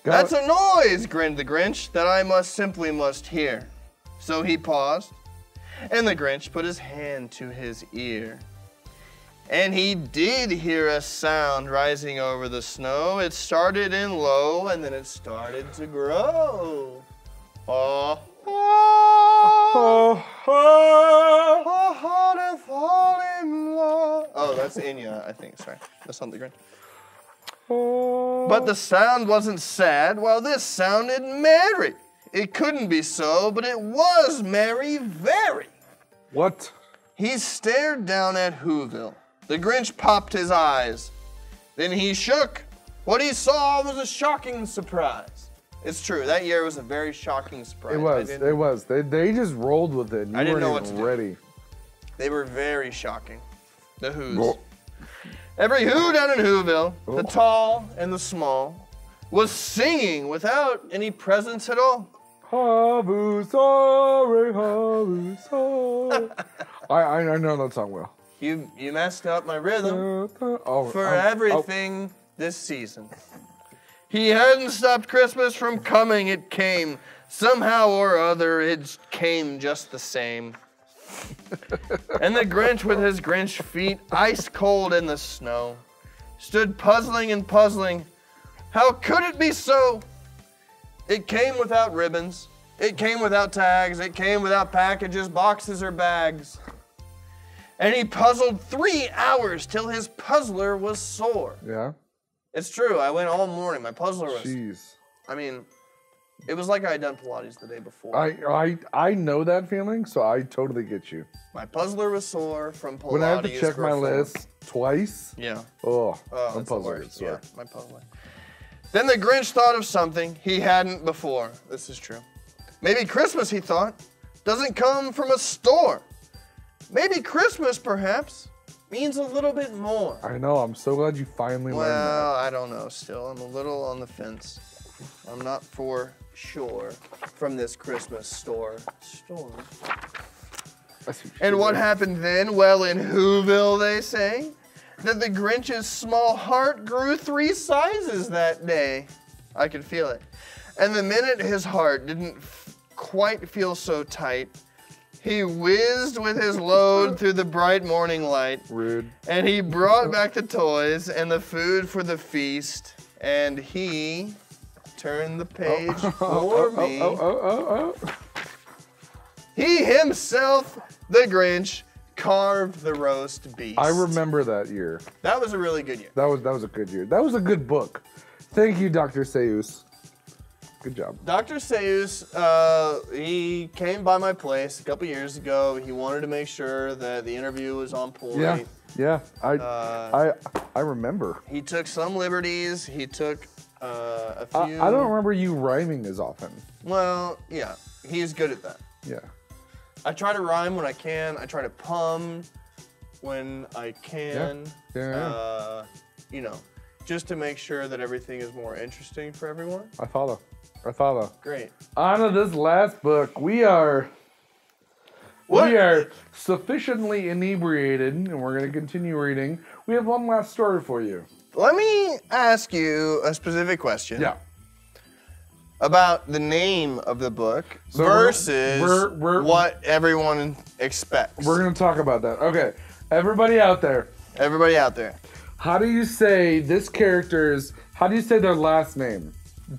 That's a noise, grinned the Grinch, that I must hear. So he paused, and the Grinch put his hand to his ear. And he did hear a sound rising over the snow. It started in low, and then it started to grow. Oh, that's Inya, I think. Sorry, that's not the Grinch. But the sound wasn't sad, while this sounded merry. It couldn't be so, but it was merry very. What? He stared down at Whoville. The Grinch popped his eyes. Then he shook. What he saw was a shocking surprise. It's true, that year was a very shocking surprise. It was. They just rolled with it. I didn't know what to do. Ready. They were very shocking. The Who's. Every Who down in Whoville, the tall and the small, was singing without any presents at all. I know that song well. You messed up my rhythm for everything this season. He hadn't stopped Christmas from coming, it came. Somehow or other, it came just the same. And the Grinch with his Grinch feet, ice cold in the snow, stood puzzling and puzzling. How could it be so? It came without ribbons. It came without tags. It came without packages, boxes, or bags. And he puzzled 3 hours till his puzzler was sore. Yeah? It's true. I went all morning. My puzzler was... Jeez. I mean, it was like I had done Pilates the day before. I know that feeling, so I totally get you. My puzzler was sore from Pilates. When I have to check my list twice. Yeah. Oh my puzzler gets sore. Yeah, my puzzler. Then the Grinch thought of something he hadn't before. This is true. Maybe Christmas, he thought, doesn't come from a store. Maybe Christmas, perhaps, means a little bit more. I know. I'm so glad you finally learned that. Well, I don't know still. I'm a little on the fence. I'm not for sure from this Christmas store. And what happened then? Well, in Whoville, they say that the Grinch's small heart grew 3 sizes that day. I could feel it. And the minute his heart didn't quite feel so tight, he whizzed with his load through the bright morning light. Rude. And he brought back the toys and the food for the feast. And he turned the page for me. He himself, the Grinch, carved the roast beast. I remember that year. That was a really good year. That was a good year. That was a good book. Thank you, Dr. Seuss. Good job. Dr. Seuss, he came by my place a couple years ago. He wanted to make sure that the interview was on point. Yeah. I remember. He took some liberties. He took a few. I don't remember you rhyming as often. Well, yeah, he's good at that. Yeah. I try to rhyme when I can. I try to pun when I can. Yeah. You know, just to make sure that everything is more interesting for everyone. I follow. Great. On to this last book. We are sufficiently inebriated, and we're going to continue reading. We have one last story for you. Let me ask you a specific question. Yeah. About the name of the book versus what everyone expects. We're going to talk about that. Okay. Everybody out there. How do you say how do you say their last name?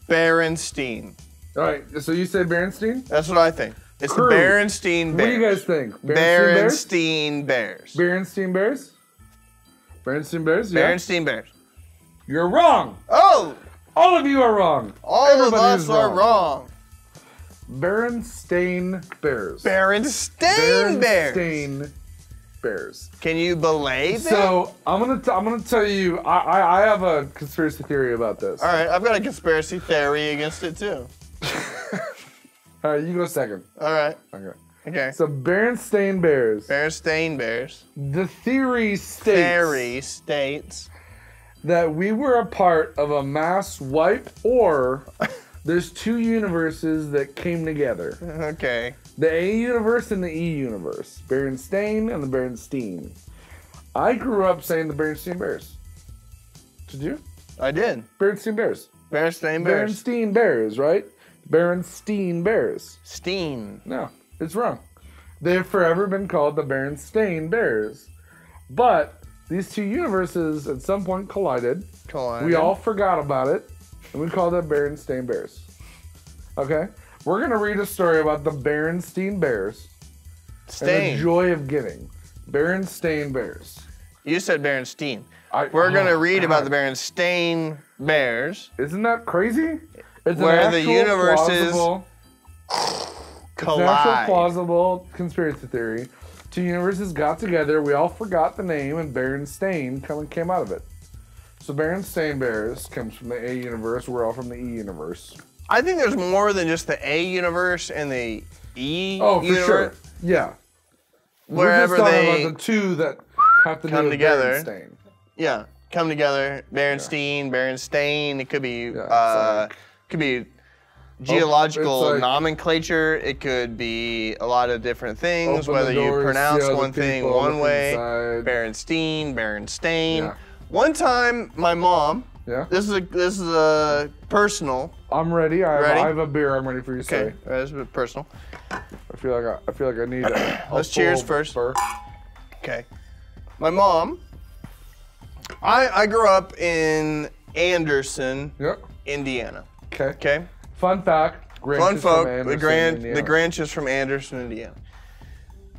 Berenstain. All right, so you say Berenstain? That's what I think. It's the Berenstain Bears. What do you guys think? Berenstain Bears. Berenstain Bears? Berenstain Bears? Yeah. Berenstain Bears. You're wrong. Oh! All of you are wrong. All of us are wrong. Berenstain Bears. Berenstain Bears. Berenstain Bears. Can you believe it? So I'm gonna tell you. I have a conspiracy theory about this. All right, I've got a conspiracy theory against it too. All right, you go second. All right. Okay. So Berenstain Bears. Berenstain Bears. The theory states that we were a part of a mass wipe, or there's two universes that came together. Okay. The A universe and the E universe. Berenstain and the Berenstain. I grew up saying the Berenstain Bears. Did you? I did. Berenstain Bears. Berenstain Bears. Berenstain Bears, right? Berenstain Bears. Steen. No, it's wrong. They've forever been called the Berenstain Bears. But these two universes at some point collided. We all forgot about it, and we called it Berenstain Bears. Okay? We're going to read a story about the Berenstain Bears and the joy of giving. Berenstain Bears. You said Berenstain. We're going to read about the Berenstain Bears. Isn't that crazy? It's where the universes collide. It's an actual plausible conspiracy theory. Two universes got together. We all forgot the name, and Berenstain came out of it. So Berenstain Bears comes from the A universe. We're all from the E universe. I think there's more than just the A universe and the E universe. Oh, for sure. Yeah. Wherever we're just talking about the two that have to come do with together. Berenstain. Yeah, come together. Berenstain, Berenstain. It could be geological nomenclature. It could be a lot of different things. Whether you pronounce one thing one way. Berenstain, Berenstain. Yeah. One time, my mom. Yeah. This is a personal. I'm ready. I have a beer. I'm ready for you to say. Okay. This is a bit personal. I feel like I need a Let's cheers first. Okay. My mom. I grew up in Anderson, Indiana. Okay. Fun fact. Fun fact. The Grinch is from Anderson, Indiana.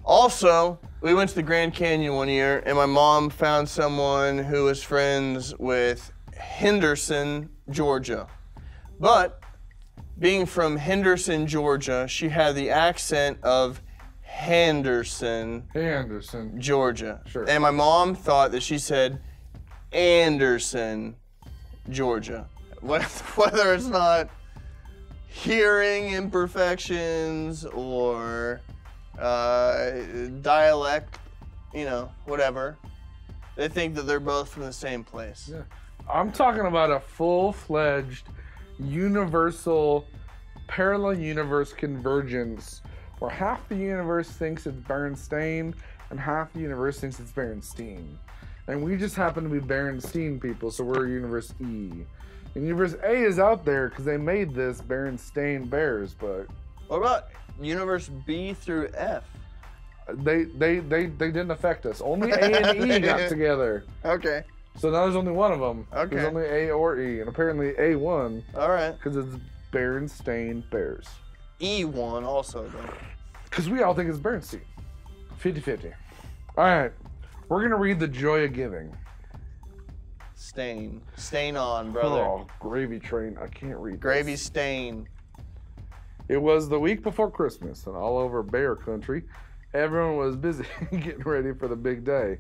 Also, we went to the Grand Canyon one year, and my mom found someone who was friends with Henderson, Georgia. But being from Henderson, Georgia, she had the accent of Henderson, Georgia. Sure. And my mom thought that she said Anderson, Georgia. Whether it's not hearing imperfections or dialect, whatever. They think that they're both from the same place. Yeah. I'm talking about a full-fledged universal parallel universe convergence where half the universe thinks it's Berenstain and half the universe thinks it's Berenstain. And we just happen to be Berenstain people, so we're Universe E. And Universe A is out there because they made this Berenstain Bears, but... What about Universe B through F? They didn't affect us. Only A and E got together. Okay. So now there's only one of them. Okay. There's only A or E, and apparently A won. All right. Because it's Berenstain Bears. E won also, though. Because we all think it's Berenstain. 50-50. All right. We're going to read The Joy of Giving. stain. Stain on, brother. Oh, gravy train. I can't read Gravy this. stain. It was the week before Christmas, and all over Bear Country, everyone was busy getting ready for the big day.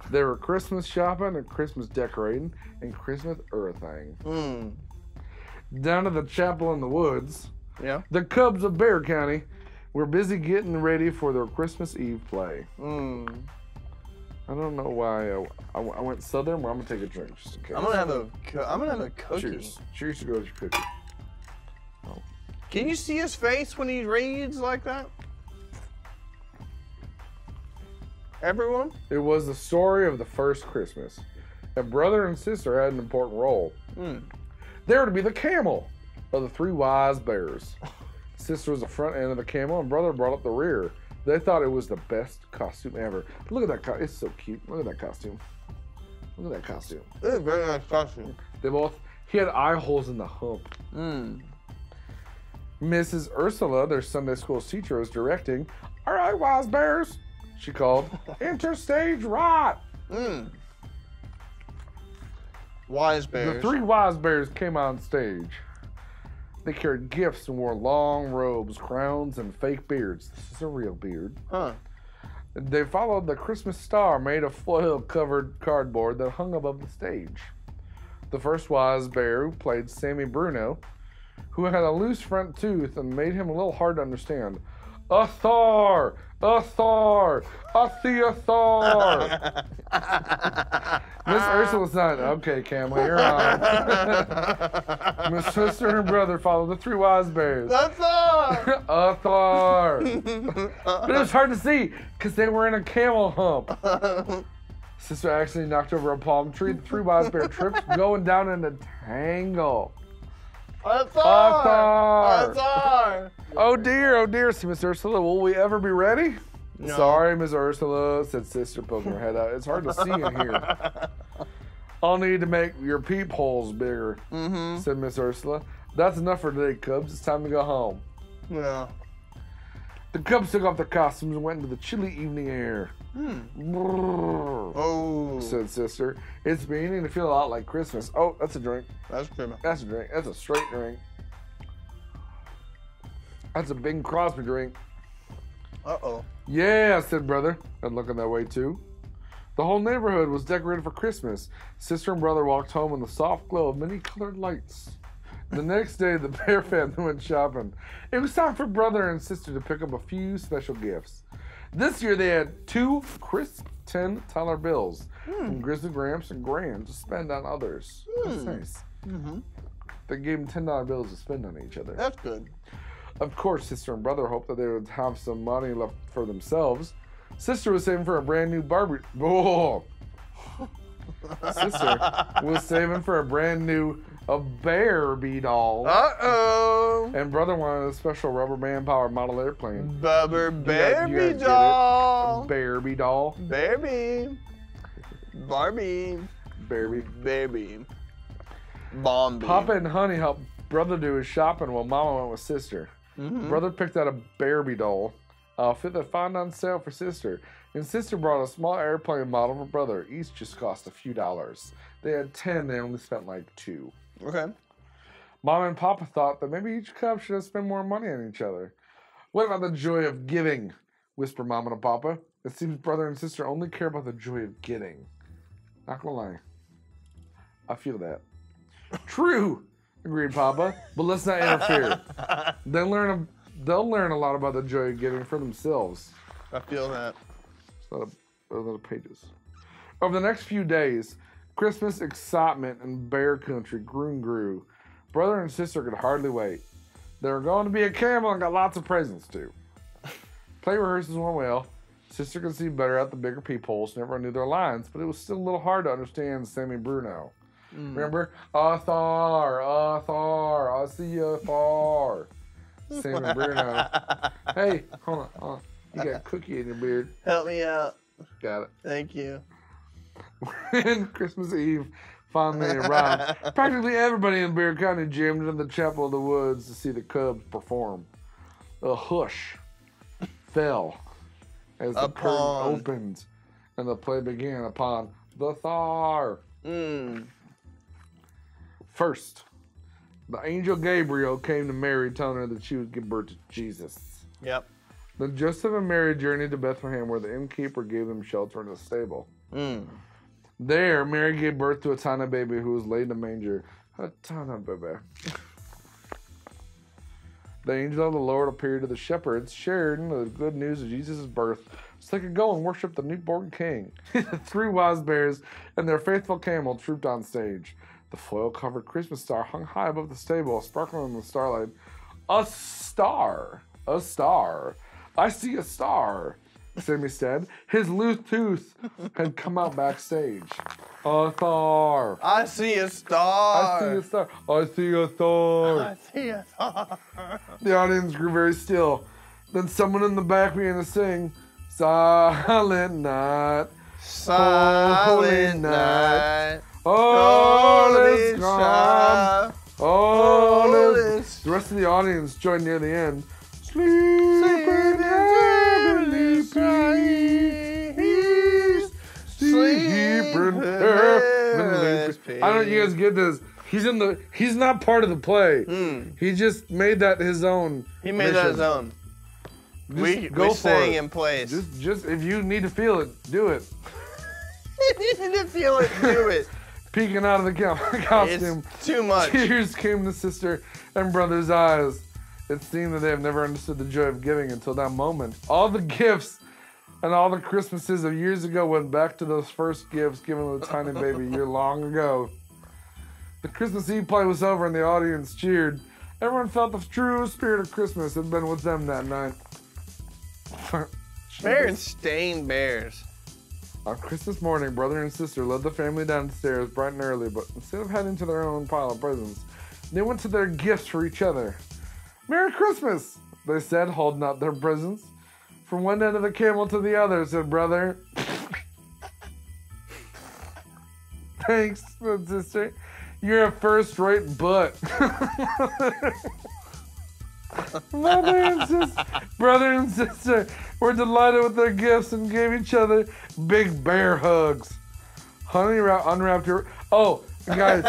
There were Christmas shopping and Christmas decorating and Christmas everything. Down at the chapel in the woods, the Cubs of Bear County were busy getting ready for their Christmas Eve play. I don't know why I went southern, but I'm gonna take a drink just in case. I'm gonna have a cookie. Cheers. Cheers to go with your cookie. Oh. Can you see his face when he reads like that? Everyone? It was the story of the first Christmas. And brother and sister had an important role. They were to be the camel of the three wise bears. Sister was the front end of the camel, and brother brought up the rear. They thought it was the best costume ever. Look at that costume. It's so cute. Look at that costume. Look at that costume. It's a very nice costume. He had eye holes in the hump. Mrs. Ursula, their Sunday school teacher, was directing. All right, wise bears, she called. Enter stage right. Wise bears. The three wise bears came on stage. They carried gifts and wore long robes, crowns, and fake beards. This is a real beard. They followed the Christmas star made of foil-covered cardboard that hung above the stage. The first wise bear played Sammy Bruno, who had a loose front tooth and made him a little hard to understand. A Thor! A Thor! I see a Thor! Miss Ursula's son. Okay, Camel, you're on. My sister and brother followed the three wise bears. A Thor! A Thor! But it was hard to see because they were in a camel hump. Sister actually knocked over a palm tree. The three wise bear tripped, going down in a tangle. A Thor! A Thor! A Thor! Oh dear, said Miss Ursula. Will we ever be ready? No. Sorry, Miss Ursula, said Sister, poking her head out. It's hard to see in here. I'll need to make your peepholes bigger, said Miss Ursula. That's enough for today, Cubs. It's time to go home. Yeah. The Cubs took off their costumes and went into the chilly evening air. Oh, said Sister. It's beginning to feel a lot like Christmas. Oh, that's a drink. That's good. That's a drink. That's a straight drink. That's a Bing Crosby drink. Uh-oh. Yeah, said brother, and looking that way too. The whole neighborhood was decorated for Christmas. Sister and brother walked home in the soft glow of many colored lights. The next day, the Bear family went shopping. It was time for brother and sister to pick up a few special gifts. This year, they had 2 crisp $10 bills from Grizzly Gramps and Gran to spend on others. That's nice. They gave them $10 bills to spend on each other. That's good. Of course, sister and brother hoped that they would have some money left for themselves. Sister was saving for a brand new Barbie. Oh. Sister was saving for a brand new Barbie doll. Uh-oh. And brother wanted a special rubber band powered model airplane. Barbie doll. Barbie doll. Barbie. Barbie. Bombi. Papa and Honey helped brother do his shopping while Mama went with sister. Brother picked out a Barbie doll outfit that found on sale for sister, and sister brought a small airplane model for brother. Each just cost a few dollars. They had 10, they only spent like 2. Okay. Mama and Papa thought that maybe each cub should have spent more money on each other. What about the joy of giving? Whispered Mama to Papa. It seems brother and sister only care about the joy of getting. Not gonna lie. I feel that. True, agreed Papa, but let's not interfere. They'll learn a lot about the joy of giving for themselves. I feel that. A lot of pages. Over the next few days, Christmas excitement in Bear Country grew and grew. Brother and sister could hardly wait. They were going to be a camel and got lots of presents too. Play rehearsals went well. Sister could see better at the bigger peepholes. Never knew their lines, but it was still a little hard to understand Sammy Bruno. Remember? Thor, I see a Thor. Sammy Bruno. Hey, hold on. You got a cookie in your beard. Help me out. Got it. Thank you. When Christmas Eve finally arrived, practically everybody in Bear County jammed into the chapel of the woods to see the Cubs perform. A hush fell as the curtain opened and the play began upon the Thor. First, the angel Gabriel came to Mary, telling her that she would give birth to Jesus. Yep. Then Joseph and Mary journeyed to Bethlehem, where the innkeeper gave them shelter in a stable. There, Mary gave birth to a tiny baby who was laid in a manger. A tiny baby. The angel of the Lord appeared to the shepherds, sharing the good news of Jesus' birth, so they could go and worship the newborn king. The 3 wise bears and their faithful camel trooped on stage. The foil-covered Christmas star hung high above the stable, sparkling in the starlight. A star! A star! I see a star! Sammy said. His loose tooth had come out backstage. A star! I see a star! I see a star! I see a star! I see a star! The audience grew very still. Then someone in the back began to sing, Silent night, Silent night, all is calm, all is... is... The rest of the audience joined near the end. Sleep in heavenly peace, sleep in heavenly peace. I don't know if you guys get this. He's not part of the play. He just made that his own. He made that his own. We sang in place. Just if you need to feel it, do it. You need to feel it, do it. Peeking out of the costume. It's too much. Tears came to sister and brother's eyes. It seemed that they have never understood the joy of giving until that moment. All the gifts and all the Christmases of years ago went back to those first gifts given to the tiny baby a year long ago. The Christmas Eve play was over and the audience cheered. Everyone felt the true spirit of Christmas had been with them that night. Berenstain bears. On Christmas morning, brother and sister led the family downstairs bright and early, but instead of heading to their own pile of presents, they went to their gifts for each other. Merry Christmas, they said, holding out their presents. From one end of the camel to the other, said brother. Thanks, sister. You're a first-rate butt. Brother and sister were delighted with their gifts and gave each other big bear hugs. Honey unwrapped her. Oh, guys,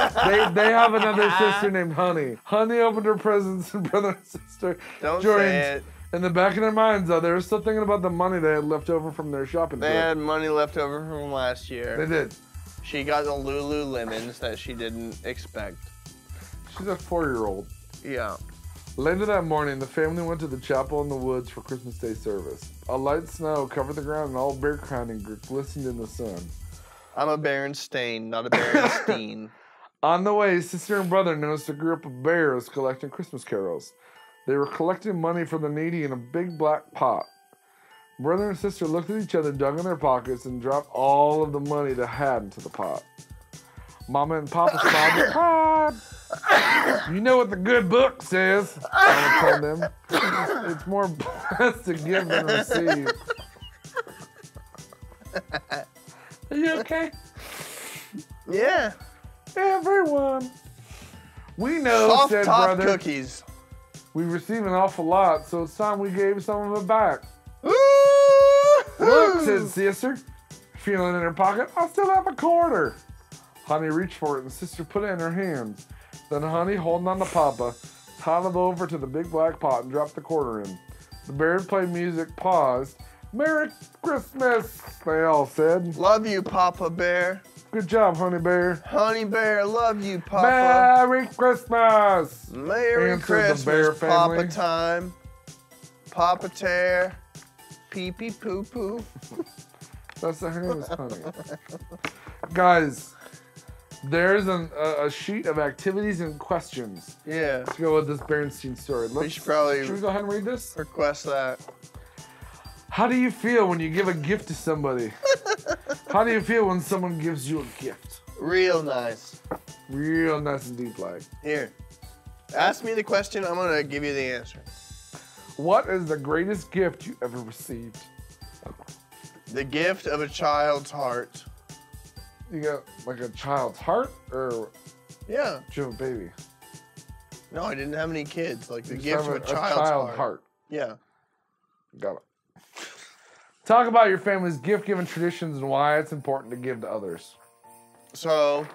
they have another sister named Honey. Honey opened her presents and brother and sister joined. In the back of their minds, though, they were still thinking about the money they had left over from their shopping trip. They had money left over from last year. They did. She got the Lululemons that she didn't expect. She's a 4-year-old. Yeah. Later that morning, the family went to the chapel in the woods for Christmas Day service. A light snow covered the ground and all bear crowning glistened in the sun. I'm a Berenstain, not a Berenstain. On the way, sister and brother noticed a group of bears collecting Christmas carols. They were collecting money for the needy in a big black pot. Brother and sister looked at each other, dug in their pockets, and dropped all of the money they had into the pot. Mama and Papa smiled at pot. You know what the good book says, Mama told them. It's more blessed to give than receive. Are you okay? Yeah. Everyone. We know, Soft said top brother. Cookies. We receive an awful lot, so it's time we gave some of it back. Look, said sister, feeling in her pocket. I still have a quarter. Honey reached for it and sister put it in her hands. Then Honey, holding on to Papa, toddled over to the big black pot and dropped the quarter in. The bears played music, paused. Merry Christmas, they all said. Love you, Papa Bear. Good job, Honey Bear. Honey Bear, love you, Papa. Merry Christmas. Merry Christmas, the bear family. Papa time. Papa tear. Pee pee poo poo. That's the name is Honey. Guys, there's a sheet of activities and questions. Yeah. Let's go with this Berenstain story. We should probably Should we go ahead and read this? request that. How do you feel when you give a gift to somebody? How do you feel when someone gives you a gift? Real nice. Real nice and deep like. Here. Ask me the question, I'm gonna give you the answer. What is the greatest gift you ever received? The gift of a child's heart. You got like a child's heart or Yeah. did you have a baby? No, I didn't have any kids. Like the You just gift have of a child's heart. Yeah. Got it. Talk about your family's gift-giving traditions and why it's important to give to others. So,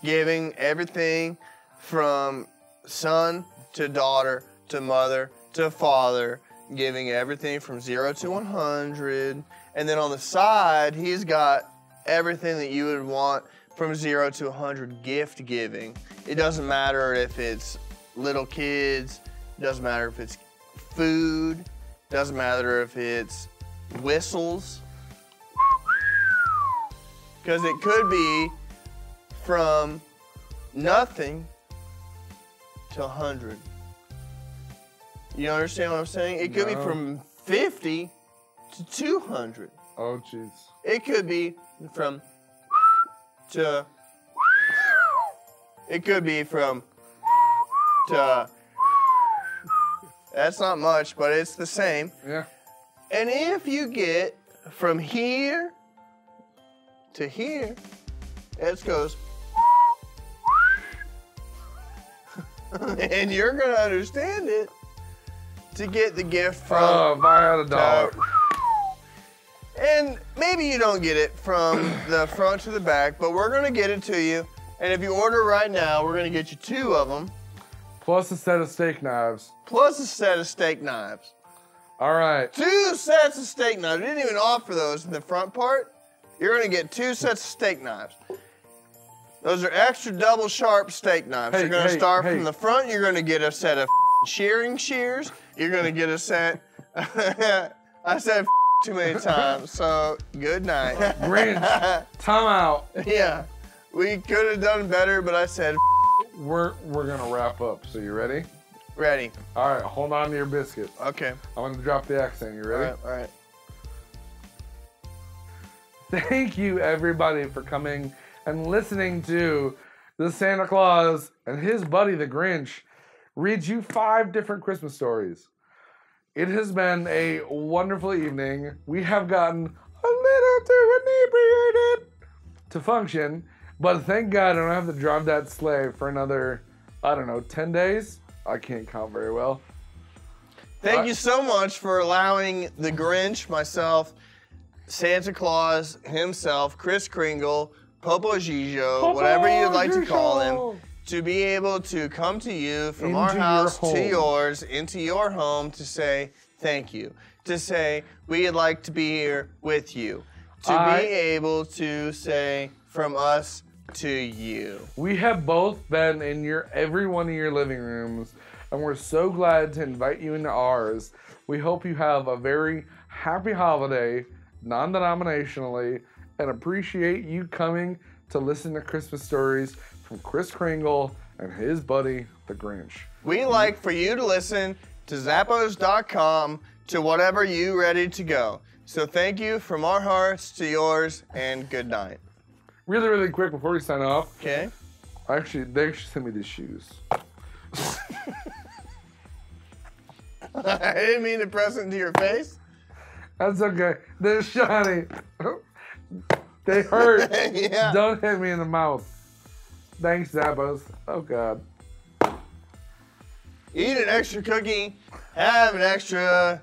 giving everything from son to daughter to mother to father, giving everything from 0 to 100. And then on the side, he's got everything that you would want from 0 to 100 gift giving. It doesn't matter if it's little kids, it doesn't matter if it's food, it doesn't matter if it's whistles, because it could be from nothing to 100. You understand what I'm saying? It could be from 50 to 200. Oh, jeez. It could be from to. It could be from to. That's not much, but it's the same. Yeah. And if you get from here to here, it goes. And you're going to understand it to get the gift from. Oh, if I had a dollar. And maybe you don't get it from the front to the back, but we're going to get it to you. And if you order right now, we're going to get you 2 of them. Plus a set of steak knives. Plus a set of steak knives. All right. 2 sets of steak knives. We didn't even offer those in the front part. You're going to get 2 sets of steak knives. Those are extra double sharp steak knives. You're going to start from the front. You're going to get a set of shearing shears. You're going to get a set. I said too many times, so good night. Grinch, time out. Yeah, we could have done better, but I said We're going to wrap up. So you ready? ready. All right, hold on to your biscuits. Okay. I'm going to drop the accent. You ready? All right. Thank you, everybody, for coming and listening to the Santa Claus and his buddy, the Grinch, read you 5 different Christmas stories. It has been a wonderful evening. We have gotten a little too inebriated to function, but thank God I don't have to drive that sleigh for another, I don't know, 10 days? I can't count very well. Thank you so much for allowing the Grinch, myself, Santa Claus himself, Kris Kringle, Popo Gijo, whatever you'd like to call him, to be able to come to you from our house to yours, into your home, to say thank you. To say we'd like to be here with you. To be able to say from us to you. We have both been in every one of your living rooms, and we're so glad to invite you into ours. We hope you have a very happy holiday, non-denominationally, and appreciate you coming to listen to Christmas stories from Kris Kringle and his buddy, the Grinch. We like for you to listen to Zappos.com to whatever you ready to go. So thank you from our hearts to yours, and good night. Really, really quick before we sign off. Okay. They actually sent me these shoes. I didn't mean to press it into your face. That's okay. They're shiny. They hurt. Yeah. Don't hit me in the mouth. Thanks, Zappos. Oh, God. Eat an extra cookie. Have an extra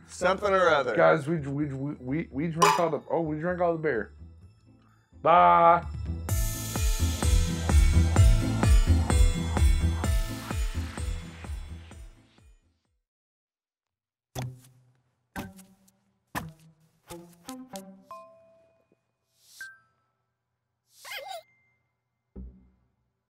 something or other. Guys, we drank all the beer. Bye.